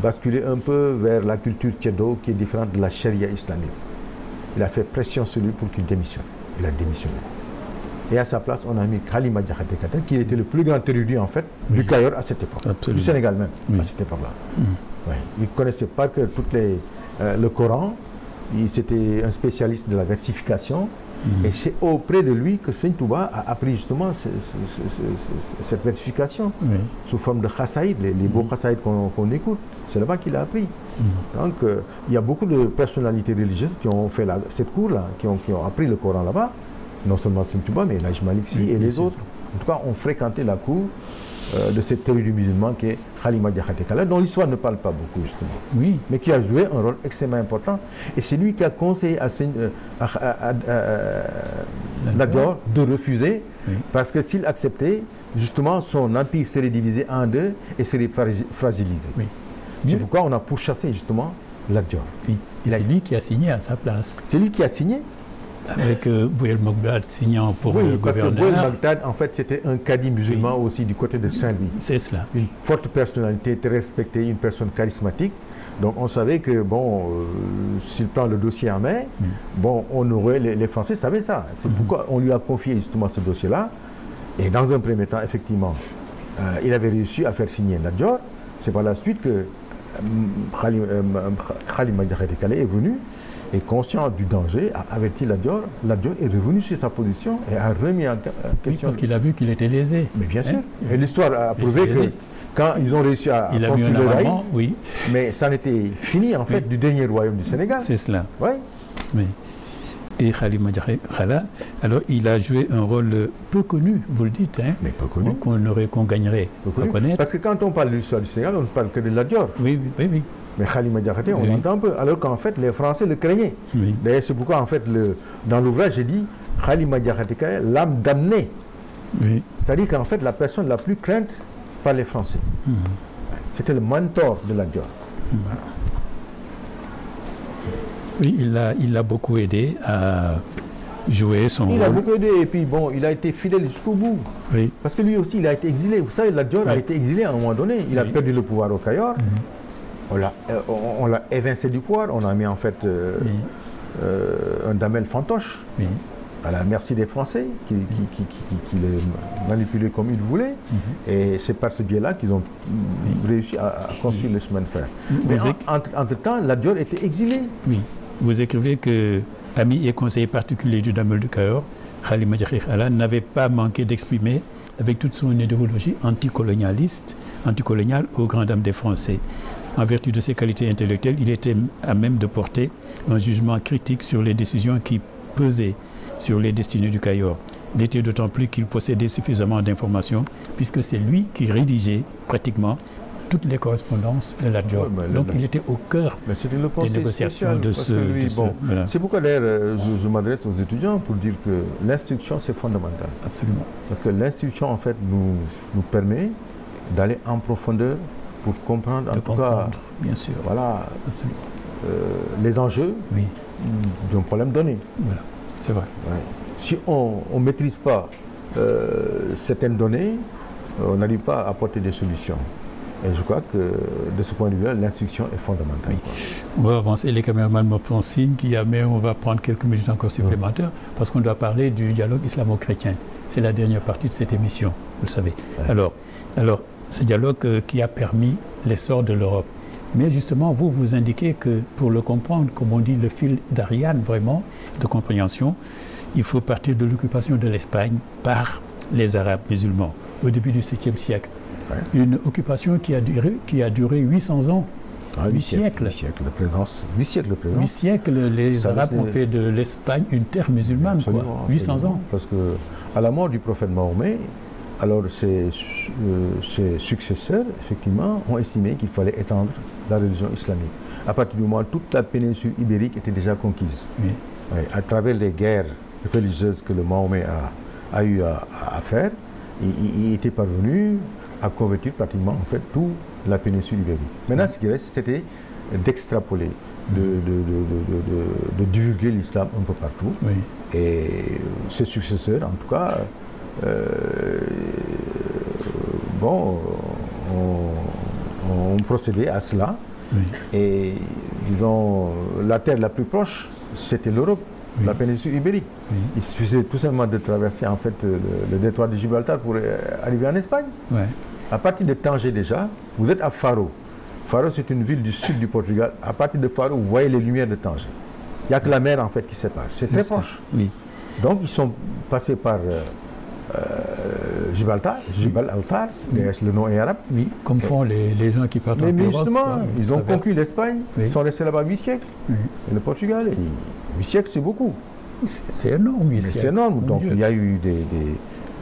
basculer un peu vers la culture Ceddo qui est différente de la charia islamique. Il a fait pression sur lui pour qu'il démissionne. Il a démissionné. Et à sa place, on a mis Khalima Diakhaté Kata, qui était le plus grand érudit en fait du Cayor à cette époque, du Sénégal même, à cette époque-là. Ouais. Il connaissait pas que le Coran. C'était un spécialiste de la versification. Et c'est auprès de lui que Seigne Touba a appris justement cette versification sous forme de chassaïd, les beaux chassaïd qu'on écoute. C'est là-bas qu'il a appris. Donc il y a beaucoup de personnalités religieuses qui ont fait cette cour-là, qui ont appris le Coran là-bas. Non seulement Seigne Touba, mais l'Haj Malik Sy et les autres. En tout cas, ont fréquenté la cour de cette théorie du musulman qui est Khalima Diakhaté Kala, dont l'histoire ne parle pas beaucoup justement, mais qui a joué un rôle extrêmement important. Et c'est lui qui a conseillé à Lat Dior de refuser, parce que s'il acceptait, justement, son empire serait divisé en deux et serait fragilisé. C'est pourquoi on a pourchassé justement Lat Dior. Et c'est lui qui a signé à sa place. C'est lui qui a signé. Avec Bouel Mogdad signant pour le gouverneur. Parce que Bouel Mogdad, en fait, c'était un cadi musulman aussi du côté de Saint-Louis. C'est cela. Une forte personnalité, très respectée, une personne charismatique. Donc on savait que, bon, s'il prend le dossier en main, bon, on aurait, les Français savaient ça. C'est pourquoi on lui a confié justement ce dossier-là. Et dans un premier temps, effectivement, il avait réussi à faire signer Lat Dior. C'est par la suite que Khalima Diakhaté Kala est venu. Et conscient du danger, a averti Lat Dior. Lat Dior est revenu sur sa position et a remis en question. Parce qu'il a vu qu'il était lésé. Mais bien sûr. Et l'histoire a prouvé que quand ils ont réussi à construire le rail, mais ça en était fini en fait du dernier royaume du Sénégal. C'est cela. Oui. Et Khalima Diakhaté Kala, alors il a joué un rôle peu connu, vous le dites, mais peu connu, qu'on gagnerait à connaître. Parce que quand on parle de l'histoire du Sénégal, on ne parle que de Lat Dior. Oui. Mais Khalima Diakhaté, on l'entend un peu, alors qu'en fait, les Français le craignaient. D'ailleurs, c'est pourquoi, en fait, dans l'ouvrage, j'ai dit Khalima Diakhaté Kala, l'âme damnée. C'est-à-dire qu'en fait, la personne la plus crainte par les Français. C'était le mentor de Lat Dior. Oui, il a beaucoup aidé à jouer son rôle. Il a beaucoup aidé, et puis bon, il a été fidèle jusqu'au bout. Parce que lui aussi, il a été exilé. Vous savez, Lat Dior a été exilé à un moment donné. Il a perdu le pouvoir au Cayor. On l'a évincé du pouvoir, on a mis en fait un Damel fantoche à la merci des Français qui le manipulaient comme ils voulaient. Et c'est par ce biais-là qu'ils ont réussi à construire le chemin de fer. Mais entre-temps, Lat Dior était exilé. Vous écrivez que ami et conseiller particulier du Damel du Cayor, Khalima Diakhaté Kala, n'avait pas manqué d'exprimer avec toute son idéologie anticoloniale aux grandes dames des Français. En vertu de ses qualités intellectuelles, il était à même de porter un jugement critique sur les décisions qui pesaient sur les destinées du Cayor. Il était d'autant plus qu'il possédait suffisamment d'informations, puisque c'est lui qui rédigeait pratiquement toutes les correspondances de Lat Dior. Donc il était au cœur des négociations de ce... C'est pourquoi d'ailleurs je m'adresse aux étudiants pour dire que l'instruction c'est fondamental. Absolument. Parce que l'instruction en fait nous permet d'aller en profondeur pour comprendre, en tout cas, bien sûr. Voilà, les enjeux d'un problème donné. Voilà, c'est vrai. Si on ne maîtrise pas certaines données, on n'arrive pas à apporter des solutions. Et je crois que de ce point de vue-là, l'instruction est fondamentale. On va avancer, les caméramans me font signe mais on va prendre quelques minutes encore supplémentaires parce qu'on doit parler du dialogue islamo-chrétien. C'est la dernière partie de cette émission, vous le savez. Alors, ce dialogue qui a permis l'essor de l'Europe. Mais justement, vous indiquez que pour le comprendre, comme on dit, le fil d'Ariane vraiment, de compréhension, il faut partir de l'occupation de l'Espagne par les Arabes musulmans au début du 7e siècle. Une occupation qui a duré 800 ans. 8 siècles. 8 siècles de présence. 8 siècles de présence. 8 siècles, les Arabes ont fait de l'Espagne une terre musulmane, quoi. 800 ans. Parce que à la mort du prophète Mahomet, alors ses successeurs, effectivement, ont estimé qu'il fallait étendre la religion islamique. À partir du moment où toute la péninsule ibérique était déjà conquise. À travers les guerres religieuses que le Mahomet a eu à faire, il était parvenu à convertir pratiquement en fait toute la péninsule ibérique. Maintenant, ce qui reste, c'était d'extrapoler, de divulguer l'islam un peu partout. Oui. Et ses successeurs, en tout cas, ont procédé à cela. Oui. Et disons, la terre la plus proche, c'était l'Europe, oui. La péninsule ibérique. Oui. Il suffisait tout simplement de traverser en fait le détroit de Gibraltar pour arriver en Espagne. Oui. À partir de Tanger déjà, vous êtes à Faro. Faro, c'est une ville du sud du Portugal. À partir de Faro, vous voyez les lumières de Tanger. Il n'y a que la mer en fait qui sépare. C'est très proche. Oui. Donc ils sont passés par Gibraltar, Gibraltar, le nom est arabe. Oui, comme font les gens qui partent en Europe. Mais justement, ils ont conquis l'Espagne, oui. Ils sont restés là-bas 8 siècles. Oui. Et le Portugal, 8 siècles, c'est beaucoup. C'est énorme, 8 siècles. C'est énorme, donc il y a eu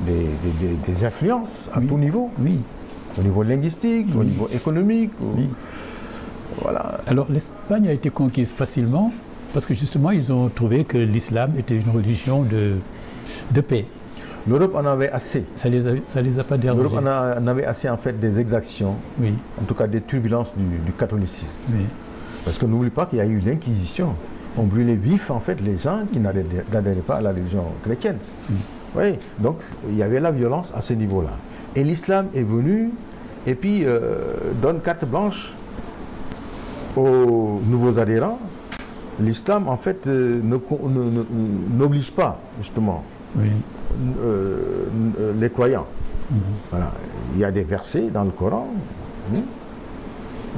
des influences à tout niveau. Oui. Au niveau linguistique, au niveau économique. Oui. Voilà. Alors l'Espagne a été conquise facilement parce que justement ils ont trouvé que l'islam était une religion de paix. L'Europe en avait assez. Ça les a pas dérangés. L'Europe en avait assez en fait des exactions, oui. En tout cas des turbulences du catholicisme. Oui. Parce que n'oublie pas qu'il y a eu l'Inquisition. On brûlait vif en fait les gens qui n'adhéraient pas à la religion chrétienne. Oui. Donc il y avait la violence à ce niveau-là. Et l'islam est venu et puis donne carte blanche aux nouveaux adhérents. L'islam en fait n'oblige pas justement. Oui. Les croyants. Voilà. Il y a des versets dans le Coran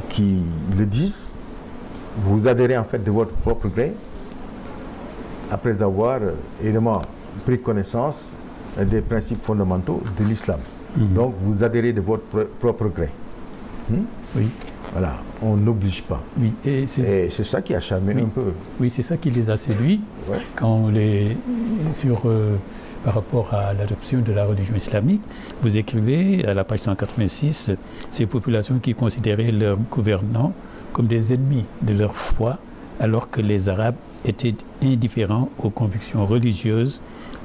qui le disent. Vous adhérez en fait de votre propre gré après avoir évidemment pris connaissance des principes fondamentaux de l'islam. Donc vous adhérez de votre propre gré. Oui. Voilà, on n'oblige pas. Oui. Et c'est ça qui a charmé un peu. Oui, c'est ça qui les a séduits quand par rapport à l'adoption de la religion islamique. Vous écrivez à la page 186, ces populations qui considéraient leurs gouvernants comme des ennemis de leur foi, alors que les Arabes étaient indifférents aux convictions religieuses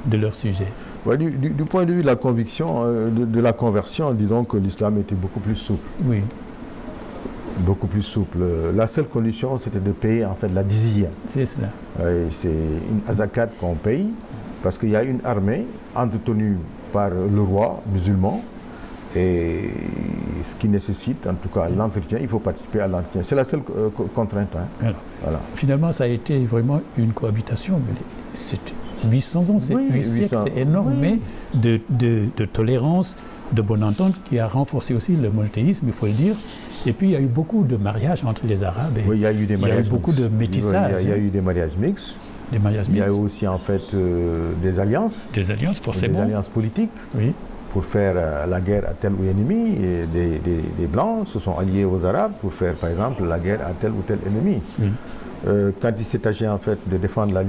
de leurs sujets. Ouais, du point de vue de la conviction, de la conversion, disons que l'islam était beaucoup plus souple. Oui. Beaucoup plus souple. La seule condition, c'était de payer en fait la dizia. C'est cela. C'est une azakat qu'on paye, parce qu'il y a une armée entretenue par le roi musulman, et ce qui nécessite en tout cas l'entretien, il faut participer à l'entretien. C'est la seule contrainte. Hein. Alors, voilà. Finalement, ça a été vraiment une cohabitation. C'est 800 ans, c'est 8 siècles, c'est énorme, mais de tolérance, de bonne entente qui a renforcé aussi le monothéisme, il faut le dire. Et puis il y a eu beaucoup de mariages entre les Arabes. Et il y a eu des mariages. Il y a eu beaucoup de métissage. Il y a eu des mariages mixtes. Il y a eu aussi en fait des alliances. Des alliances, forcément. Des alliances politiques. Oui. Pour faire la guerre à tel ou ennemi. Et des Blancs se sont alliés aux Arabes pour faire par exemple la guerre à tel ou tel ennemi. Oui. Quand il s'est agi en fait de défendre la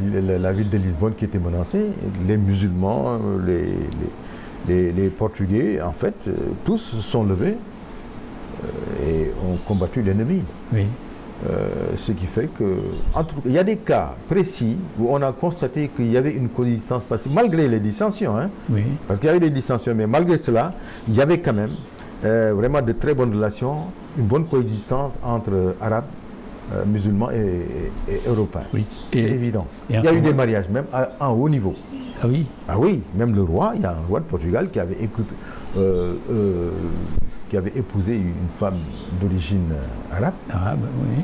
ville de Lisbonne qui était menacée, les musulmans, les Portugais, en fait, tous se sont levés et ont combattu l'ennemi. Oui. Ce qui fait que, il y a des cas précis où on a constaté qu'il y avait une coexistence pacifique, malgré les dissensions, hein, oui. Parce qu'il y avait des dissensions, mais malgré cela, il y avait quand même vraiment de très bonnes relations, une bonne coexistence entre Arabes, musulmans et Européens. Oui. C'est évident. Il y a eu des mariages même à haut niveau. Ah oui. Ah oui, même le roi, il y a un roi de Portugal qui avait épousé une femme d'origine arabe, oui.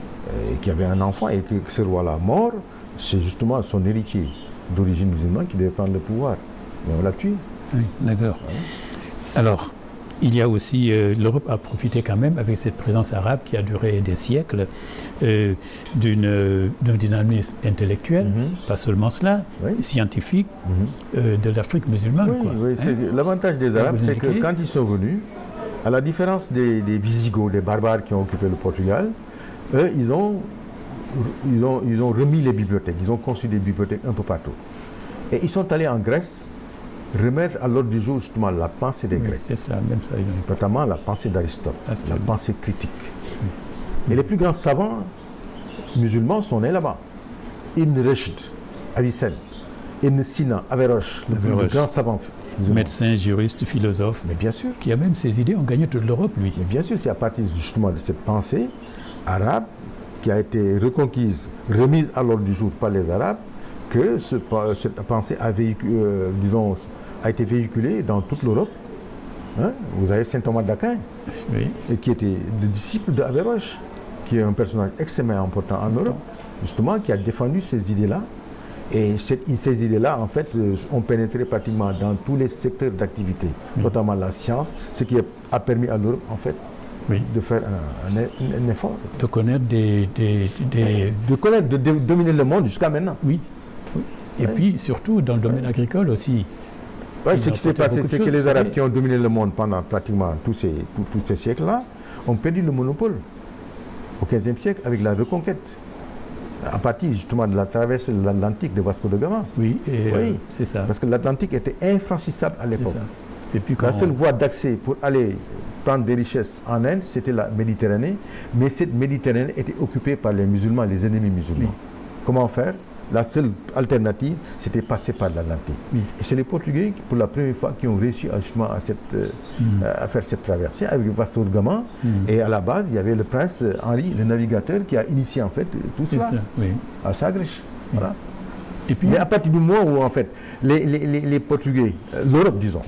Et qui avait un enfant, et que ce roi-là mort, c'est justement son héritier d'origine musulmane qui devait prendre le pouvoir. Mais on l'a tué. Oui, d'accord. Ouais. Alors, il y a aussi, l'Europe a profité quand même, avec cette présence arabe qui a duré des siècles, d'un dynamisme intellectuel, pas seulement cela, scientifique, de l'Afrique musulmane. Oui, quoi, oui, hein? L'avantage des Arabes, c'est que quand ils sont venus, à la différence des Visigoths, des barbares qui ont occupé le Portugal, eux, ils ont remis les bibliothèques, ils ont conçu des bibliothèques un peu partout. Et ils sont allés en Grèce remettre à l'ordre du jour justement la pensée des Grecs. C'est cela, même ça. Notamment la pensée d'Aristote, la pensée critique. Et les plus grands savants musulmans sont nés là-bas. Ibn Rushd, Avicenne, Ibn Sina, Averroès, le plus grand savant musulman. Médecin, juriste, philosophe. Mais bien sûr. Qui a même ses idées ont gagné toute l'Europe, lui. Mais bien sûr, c'est à partir justement de cette pensée arabe qui a été reconquise, remise à l'ordre du jour par les Arabes, que cette pensée a été véhiculée dans toute l'Europe. Hein? Vous avez saint Thomas d'Aquin, oui, qui était le disciple d'Averroès, qui est un personnage extrêmement important en Europe, justement, qui a défendu ces idées-là. Et ces idées-là, en fait, ont pénétré pratiquement dans tous les secteurs d'activité, notamment la science, ce qui a permis à l'Europe, en fait, de faire un effort. De connaître de dominer le monde jusqu'à maintenant. Oui. Et puis, surtout, dans le domaine agricole aussi. Oui, ce qui s'est passé, c'est que les Arabes qui ont dominé le monde pendant pratiquement tous ces siècles-là ont perdu le monopole au XVe siècle avec la reconquête. À partir justement de la traversée de l'Atlantique de Vasco de Gama. Oui, c'est ça. Parce que l'Atlantique était infranchissable à l'époque. Et puis la seule voie d'accès pour aller prendre des richesses en Inde, c'était la Méditerranée. Mais cette Méditerranée était occupée par les musulmans, les ennemis musulmans. Oui. Comment faire? La seule alternative, c'était passer par l'Atlantique. Oui. Et c'est les Portugais, pour la première fois, qui ont réussi justement à faire cette traversée avec Vasco de Gama. Et à la base, il y avait le prince Henri, le navigateur, qui a initié en fait tout cela à Sagres. Voilà. Et puis, mais à partir du moment où en fait les Portugais, l'Europe disons,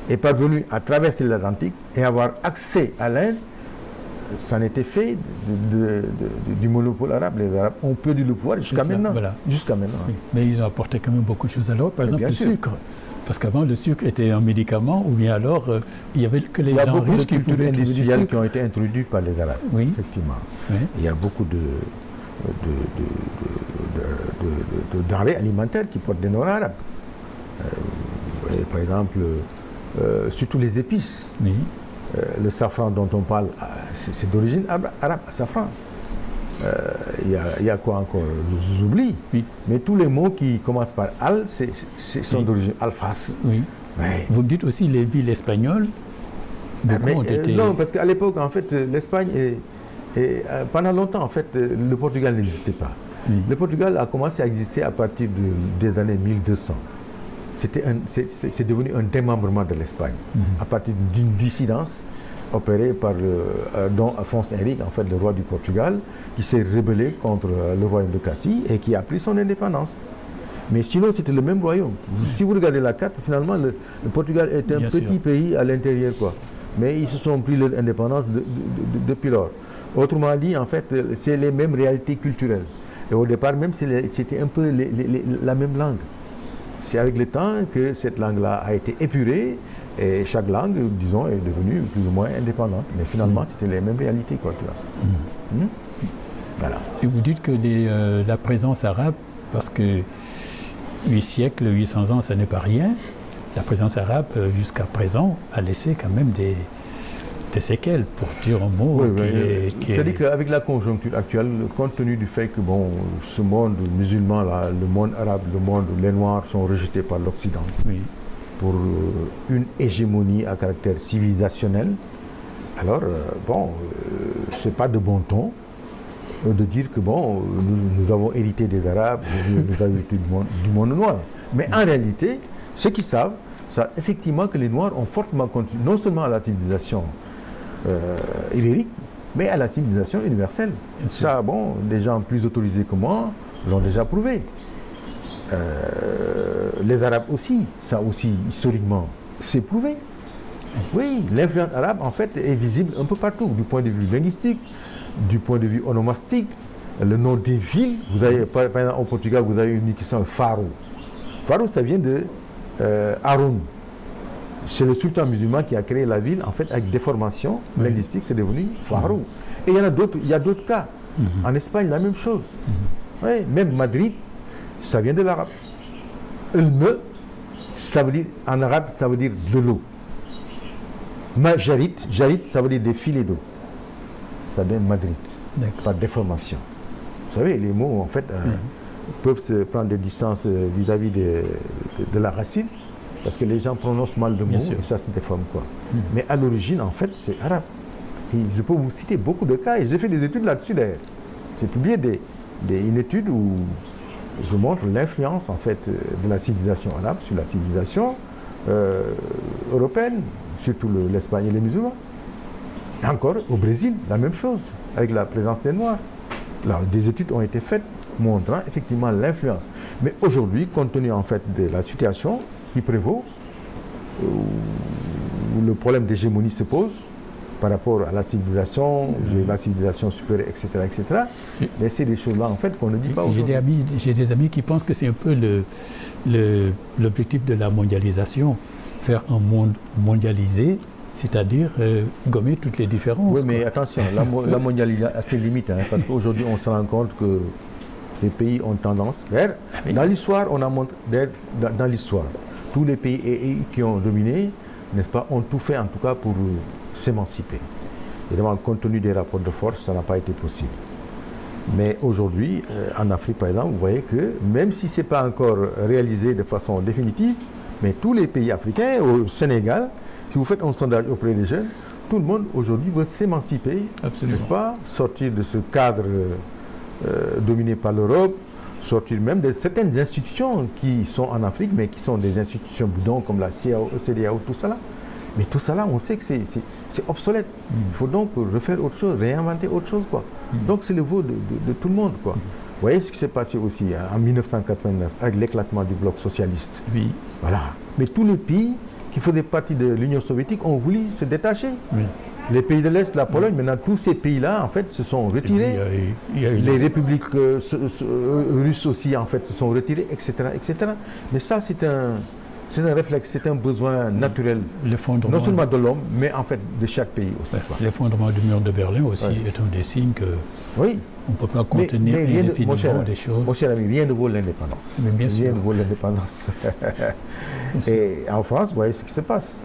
est parvenue à traverser l'Atlantique et avoir accès à l'Inde, ça en était fait du monopole arabe. Les Arabes ont perdu le pouvoir jusqu'à maintenant. Voilà. Jusqu'à maintenant. Oui. Mais ils ont apporté quand même beaucoup de choses à l'Europe. Par exemple, le sucre. Parce qu'avant, le sucre était un médicament, ou bien alors, il n'y avait que les gens riches qui pouvaient trouver du sucre. Il y a beaucoup de cultures industrielles qui ont été introduites par les Arabes. Oui. Effectivement. Oui. Il y a beaucoup de denrées alimentaires qui portent des noms arabes. Par exemple, surtout les épices. Oui. Le safran dont on parle, c'est d'origine arabe, safran. Il y a quoi encore? J'oublie. Oui. Mais tous les mots qui commencent par al, sont d'origine alfas. Oui. Ouais. Vous me dites aussi les villes espagnoles. Non, parce qu'à l'époque, en fait, l'Espagne, pendant longtemps, en fait, le Portugal n'existait pas. Oui. Le Portugal a commencé à exister à partir des années 1200. C'est devenu un démembrement de l'Espagne, à partir d'une dissidence opérée par Don Afonso Henrique, en fait le roi du Portugal, qui s'est rebellé contre le royaume de Castille et qui a pris son indépendance. Mais sinon, c'était le même royaume. Si vous regardez la carte, finalement, le Portugal est un petit pays à l'intérieur, quoi. Mais ils se sont pris leur indépendance depuis lors. Autrement dit, en fait, c'est les mêmes réalités culturelles. Et au départ, même, c'était un peu la même langue. C'est avec le temps que cette langue-là a été épurée et chaque langue, disons, est devenue plus ou moins indépendante. Mais finalement, c'était les mêmes réalités, quoi. Tu vois. Voilà. Et vous dites que la présence arabe, parce que 8 siècles, 800 ans, ça n'est pas rien, la présence arabe, jusqu'à présent, a laissé quand même des séquelles, pour dire un mot. C'est-à-dire qu'avec la conjoncture actuelle, compte tenu du fait que bon, ce monde musulman-là, le monde arabe, les Noirs sont rejetés par l'Occident pour une hégémonie à caractère civilisationnel, alors c'est pas de bon ton de dire que bon, nous avons hérité des Arabes, nous avons hérité du monde noir. Mais en réalité, ceux qui savent effectivement que les Noirs ont fortement contribué non seulement à la civilisation ibérique, mais à la civilisation universelle. Ça, bon, des gens plus autorisés que moi l'ont déjà prouvé. Les Arabes aussi, ça aussi, historiquement, c'est prouvé. Oui, l'influence arabe, en fait, est visible un peu partout, du point de vue linguistique, du point de vue onomastique, le nom des villes. Vous avez, par exemple, au Portugal, vous avez une qui s'appelle Faro. Faro, ça vient de Haroun. C'est le sultan musulman qui a créé la ville, en fait, avec des formations linguistiques, c'est devenu Faro. Et il y a d'autres cas. En Espagne, la même chose. Oui, même Madrid, ça vient de l'arabe. Elme, ça veut dire, en arabe, ça veut dire de l'eau. Jarit, ça veut dire des filets d'eau. Ça vient de Madrid, par déformation. Vous savez, les mots, en fait, peuvent se prendre des distances vis-à-vis de la racine, parce que les gens prononcent mal le mot et ça se déforme, quoi. Mais à l'origine, en fait, c'est arabe. Et je peux vous citer beaucoup de cas, et j'ai fait des études là-dessus d'ailleurs. J'ai publié une étude où je montre l'influence, en fait, de la civilisation arabe sur la civilisation européenne, surtout l'Espagne et les musulmans. Et encore, au Brésil, la même chose, avec la présence des Noirs. Là, des études ont été faites montrant effectivement l'influence. Mais aujourd'hui, compte tenu en fait de la situation qui prévaut, où le problème d'hégémonie se pose par rapport à la civilisation, la civilisation supérieure, etc., etc. Mais c'est des choses-là en fait qu'on ne dit pas aujourd'hui. J'ai des amis qui pensent que c'est un peu l'objectif de la mondialisation, faire un monde mondialisé, c'est-à-dire gommer toutes les différences. Oui, mais attention, la mondialisation a ses limites, hein, parce qu'aujourd'hui on se rend compte que les pays ont tendance vers... Dans l'histoire, on a montré... Dans l'histoire, tous les pays qui ont dominé, n'est-ce pas, ont tout fait en tout cas pour s'émanciper. Évidemment, compte tenu des rapports de force, ça n'a pas été possible. Mais aujourd'hui, en Afrique par exemple, vous voyez que même si ce n'est pas encore réalisé de façon définitive, mais tous les pays africains, au Sénégal, si vous faites un sondage auprès des jeunes, tout le monde aujourd'hui veut s'émanciper, n'est-ce pas, sortir de ce cadre dominé par l'Europe, sortir même de certaines institutions qui sont en Afrique, mais qui sont des institutions boudons comme la CEDEAO, tout ça là. Mais tout ça là, on sait que c'est obsolète. Il faut donc refaire autre chose, réinventer autre chose, quoi. Donc c'est le vœu de tout le monde, quoi. Vous voyez ce qui s'est passé aussi en 1989 avec l'éclatement du bloc socialiste. Oui. Voilà. Mais tous les pays qui faisaient partie de l'Union soviétique ont voulu se détacher. Oui. Les pays de l'Est, la Pologne, maintenant tous ces pays-là, en fait, se sont retirés. Les républiques russes aussi, en fait, se sont retirées, etc., etc. Mais ça, c'est un réflexe, c'est un besoin naturel, non seulement de l'homme, mais en fait de chaque pays aussi. L'effondrement du mur de Berlin aussi est un des signes que on ne peut pas contenir indéfiniment des choses. Mon cher ami, rien ne vaut l'indépendance. Rien ne vaut l'indépendance. Et en France, vous voyez ce qui se passe.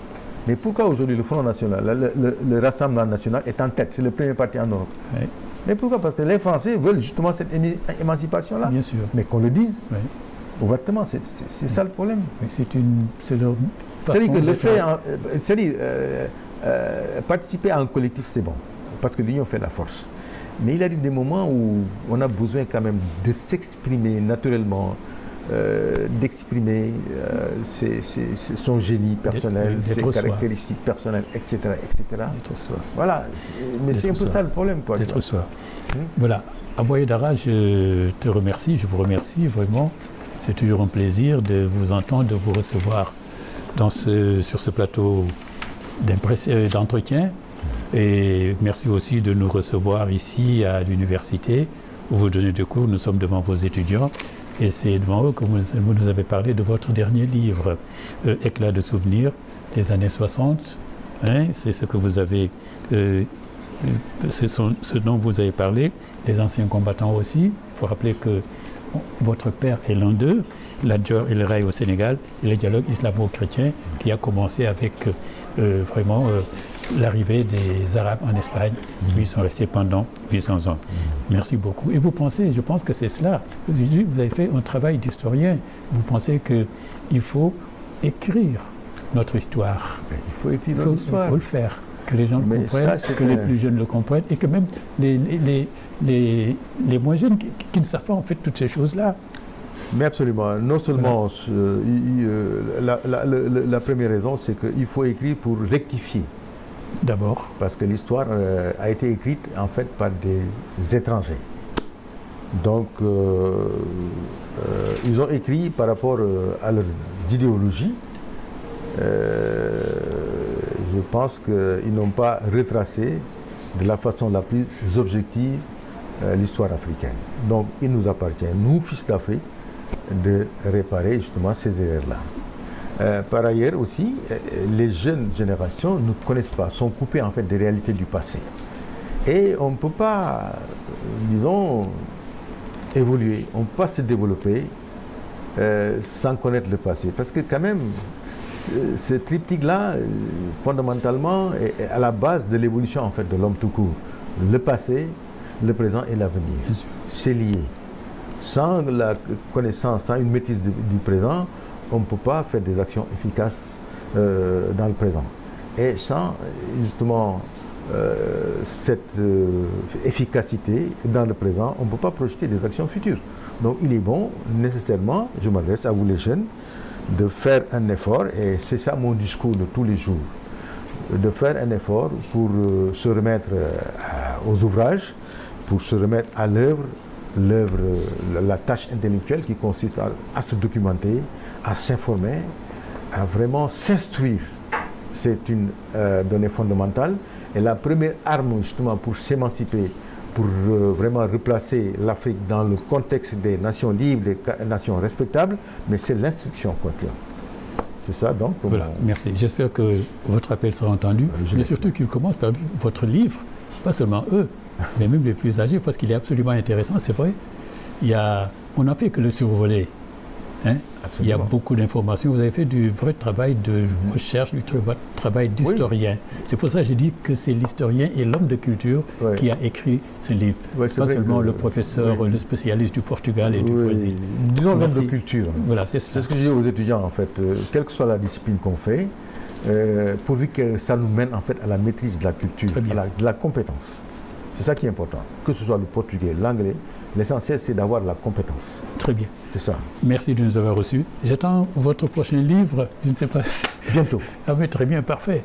Mais pourquoi aujourd'hui le Front National, le Rassemblement National est en tête? C'est le premier parti en Europe. Oui. Mais pourquoi? Parce que les Français veulent justement cette émancipation-là. Bien sûr. Mais qu'on le dise ouvertement, c'est ça le problème. C'est leur c'est-à-dire que le fait, c'est-à-dire participer à un collectif, c'est bon, parce que l'union fait la force. Mais il arrive des moments où on a besoin quand même de s'exprimer naturellement, d'exprimer son génie personnel, ses caractéristiques personnelles, etc. etc. Voilà, mais c'est un peu ça le problème. D'être soi. Voilà, Aboye Dara, je te remercie, je vous remercie vraiment. C'est toujours un plaisir de vous entendre, de vous recevoir sur ce plateau d'entretien. Et merci aussi de nous recevoir ici à l'université où vous donnez des cours. Nous sommes devant vos étudiants. Et c'est devant eux que vous nous avez parlé de votre dernier livre, Éclat de souvenirs des années 60. Hein, c'est ce que vous avez, c'est ce dont vous avez parlé, les anciens combattants aussi. Il faut rappeler que votre père est l'un d'eux, l'Adjor El Rai au Sénégal, et le dialogue islamo-chrétien qui a commencé avec vraiment l'arrivée des Arabes en Espagne, où ils sont restés pendant 800 ans. Merci beaucoup. Et vous pensez, je pense que c'est cela. Vous avez fait un travail d'historien. Vous pensez qu'il faut écrire notre histoire. Il faut écrire notre histoire. Il faut le faire. Que les gens le comprennent, que les plus jeunes le comprennent, et que même les moins jeunes qui ne savent pas en fait toutes ces choses-là. Mais absolument. Non seulement la première raison, c'est qu'il faut écrire pour rectifier. D'abord. Parce que l'histoire a été écrite en fait par des étrangers. Donc ils ont écrit par rapport à leurs idéologies. Je pense qu'ils n'ont pas retracé de la façon la plus objective l'histoire africaine. Donc il nous appartient, nous, fils d'Afrique, de réparer justement ces erreurs-là. Par ailleurs aussi, les jeunes générations ne connaissent pas, sont coupées en fait des réalités du passé. Et on ne peut pas, disons, évoluer, on ne peut pas se développer sans connaître le passé. Parce que quand même, ce triptyque-là, fondamentalement, est à la base de l'évolution en fait de l'homme tout court. Le passé, le présent et l'avenir. C'est lié. Sans la connaissance, sans une maîtrise du présent, on ne peut pas faire des actions efficaces dans le présent. Et sans justement cette efficacité dans le présent, on ne peut pas projeter des actions futures. Donc il est bon, nécessairement, je m'adresse à vous les jeunes, de faire un effort, et c'est ça mon discours de tous les jours, de faire un effort pour se remettre aux ouvrages, pour se remettre à l'œuvre, la tâche intellectuelle qui consiste à se documenter, à s'informer, à vraiment s'instruire. C'est une donnée fondamentale. Et la première arme justement pour s'émanciper, pour vraiment replacer l'Afrique dans le contexte des nations libres, des nations respectables, mais c'est l'instruction quoi. C'est ça donc. Voilà, merci. J'espère que votre appel sera entendu, mais surtout qu'il commence par votre livre, pas seulement eux, mais même les plus âgés, parce qu'il est absolument intéressant, c'est vrai. On n'a fait que le survoler. Hein? Il y a beaucoup d'informations. Vous avez fait du vrai travail de recherche, du travail d'historien. Oui. C'est pour ça que j'ai dit que c'est l'historien et l'homme de culture qui a écrit ce livre. Pas seulement le professeur, le spécialiste du Portugal et du Brésil. Disons l'homme de culture. Voilà, c'est ce que je dis aux étudiants, en fait. Quelle que soit la discipline qu'on fait, pourvu que ça nous mène en fait à la maîtrise de la culture, de la compétence. C'est ça qui est important. Que ce soit le portugais, l'anglais, l'essentiel c'est d'avoir la compétence. Très bien. C'est ça. Merci de nous avoir reçus. J'attends votre prochain livre, je ne sais pas. Bientôt. Ah oui, très bien, parfait.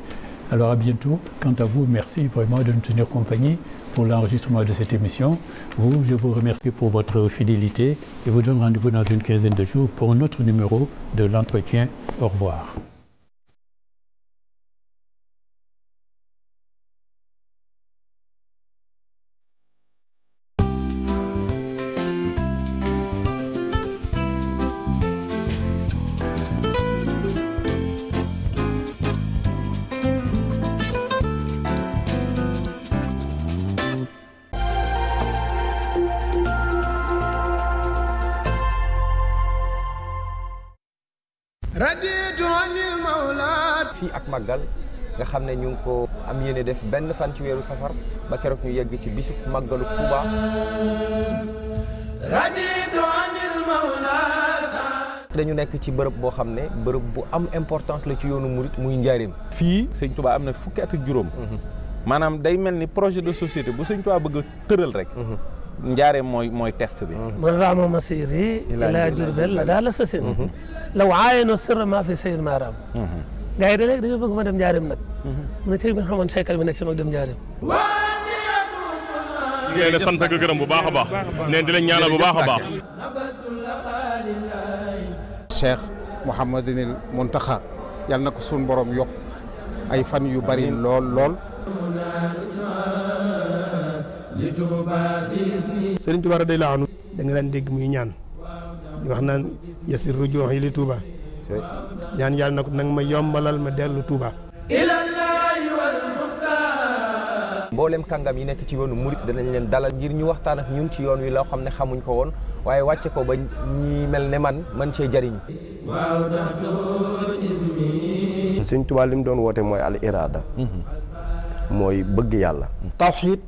Alors à bientôt. Quant à vous, merci vraiment de nous tenir compagnie pour l'enregistrement de cette émission. Je vous remercie pour votre fidélité et vous donne rendez-vous dans une quinzaine de jours pour un autre numéro de l'entretien. Au revoir. fii ak màggal nga xam ne ñu ngi ko am yéene def benn fan ci weeru safar ba keroog ñu yegg ci bisu màggalu Touba. dañu nekk ci bërëb boo xam ne bërëb bu am importance la ci yoonu murit muy njaareem. fii sëñ Touba am na fukki at ak juróom. maanaam day mel ni projet de société bu sëñ Touba bëgg a tëral rek. njaareem mooy test bi. man raama masiri ila Jurbel la daal la sasin law aayano sirra maa fi sayr maaraam gars yi da léegi dañoo bëgg ma dem njaareem nag mu ne tey bi nga xamoon seykal bi nekk si mag dem njaareem ngeen di sant ak gërëm bu baax a baax ne di leen ñaanal bu baax a baax Cheikh Mouhamadinil Mountakha yal na ko suñu borom yokk ay fan yu bari lool Sëriñ Tuubaa radiyallaahu anhu da nga daan dégg muy ñaan di wax naan yasir rujuux yi li Touba ñaan yàlla na ko nag ma yombalal ma dellu Touba. mboolem kàngam yi nekk ci yoonu murit danañ leen dalal ngir ñu waxtaan ak ñun ci yoon wi loo xam ne xamuñ ko woon waaye wàcce ko ba ñi mel ne man cee jariñ. Sëriñ Tuubaa li mu doon woote mooy al iraada. mooy bëgg yàlla. tawxiid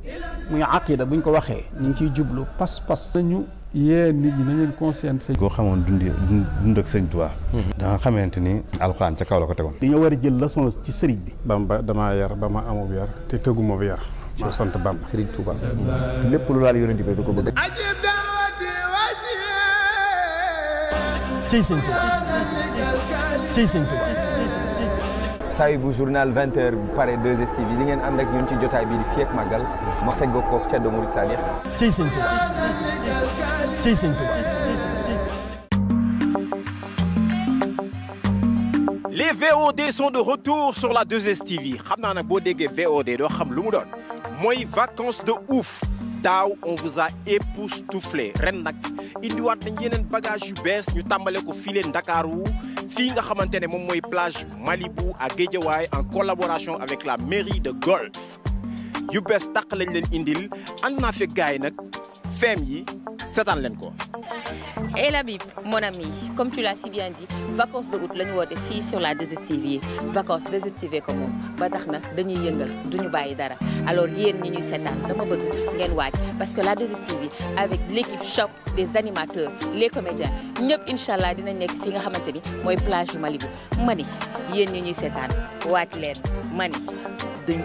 muy aqida buñ ko waxee ñu ngi ciy jublu pas-pas. nañu yee nit ñi nañ leen conscience. koo xamoon dund ak Sëriñ Tuubaa. da nga xamante ni alxuraan ca kaw la ko tegoon. dañoo war a jël leçon ci sëriñ bi. Bamba damaa yar ba ma amub yar te tëgguma bi yar. moo sant Bamba. Sëriñ Tuubaa lépp lu laal yonent bi da ko bëgg. ciy Sëriñ Tuubaa ciy Sëriñ Tuubaa. saa bu journal 20h pare 2STV yi di ngeen ànd ak ñun ci jotaay bi di fii ak màggal ma feggoo ko Ceddo Murid Saalix. ciy Sëriñ Tuubaa ciy Sëriñ Tuubaa. Les VOD sont de retour sur la 2STV xam naa nag boo déggee VOD doo xam lu mu doon mooy vacances de ouf daaw on vous a époustouflé ren nag indiwaat nañ yeneen bagage yu bees ñu tàmbale ko fii leen Ndakaaru fii nga xamante ne moom mooy plage Malibu à Guédiawaye en collaboration avec la mairie de Golf yu bees tàq lañ leen indil ànd naa fekk gars yi nag feem yi seetaan leen ko. Et la Bib, mon ami, comme tu l'as si bien dit, vacances de août la ñu woote fii sur la 2STV vacances 2STV comme moom ba tax na dañuy yëngal duñu bàyyi dara alors yéen ñi ñuy seetaan dama bëgg ngeen waaj parce que la 2STV avec l'équipe shop des animateurs les comédiens ñëpp incha allah dinañ nekk fi nga xamante ni mooy plage yu Malibu mani yéen ñi ñuy seetaan waaj leen mani duñ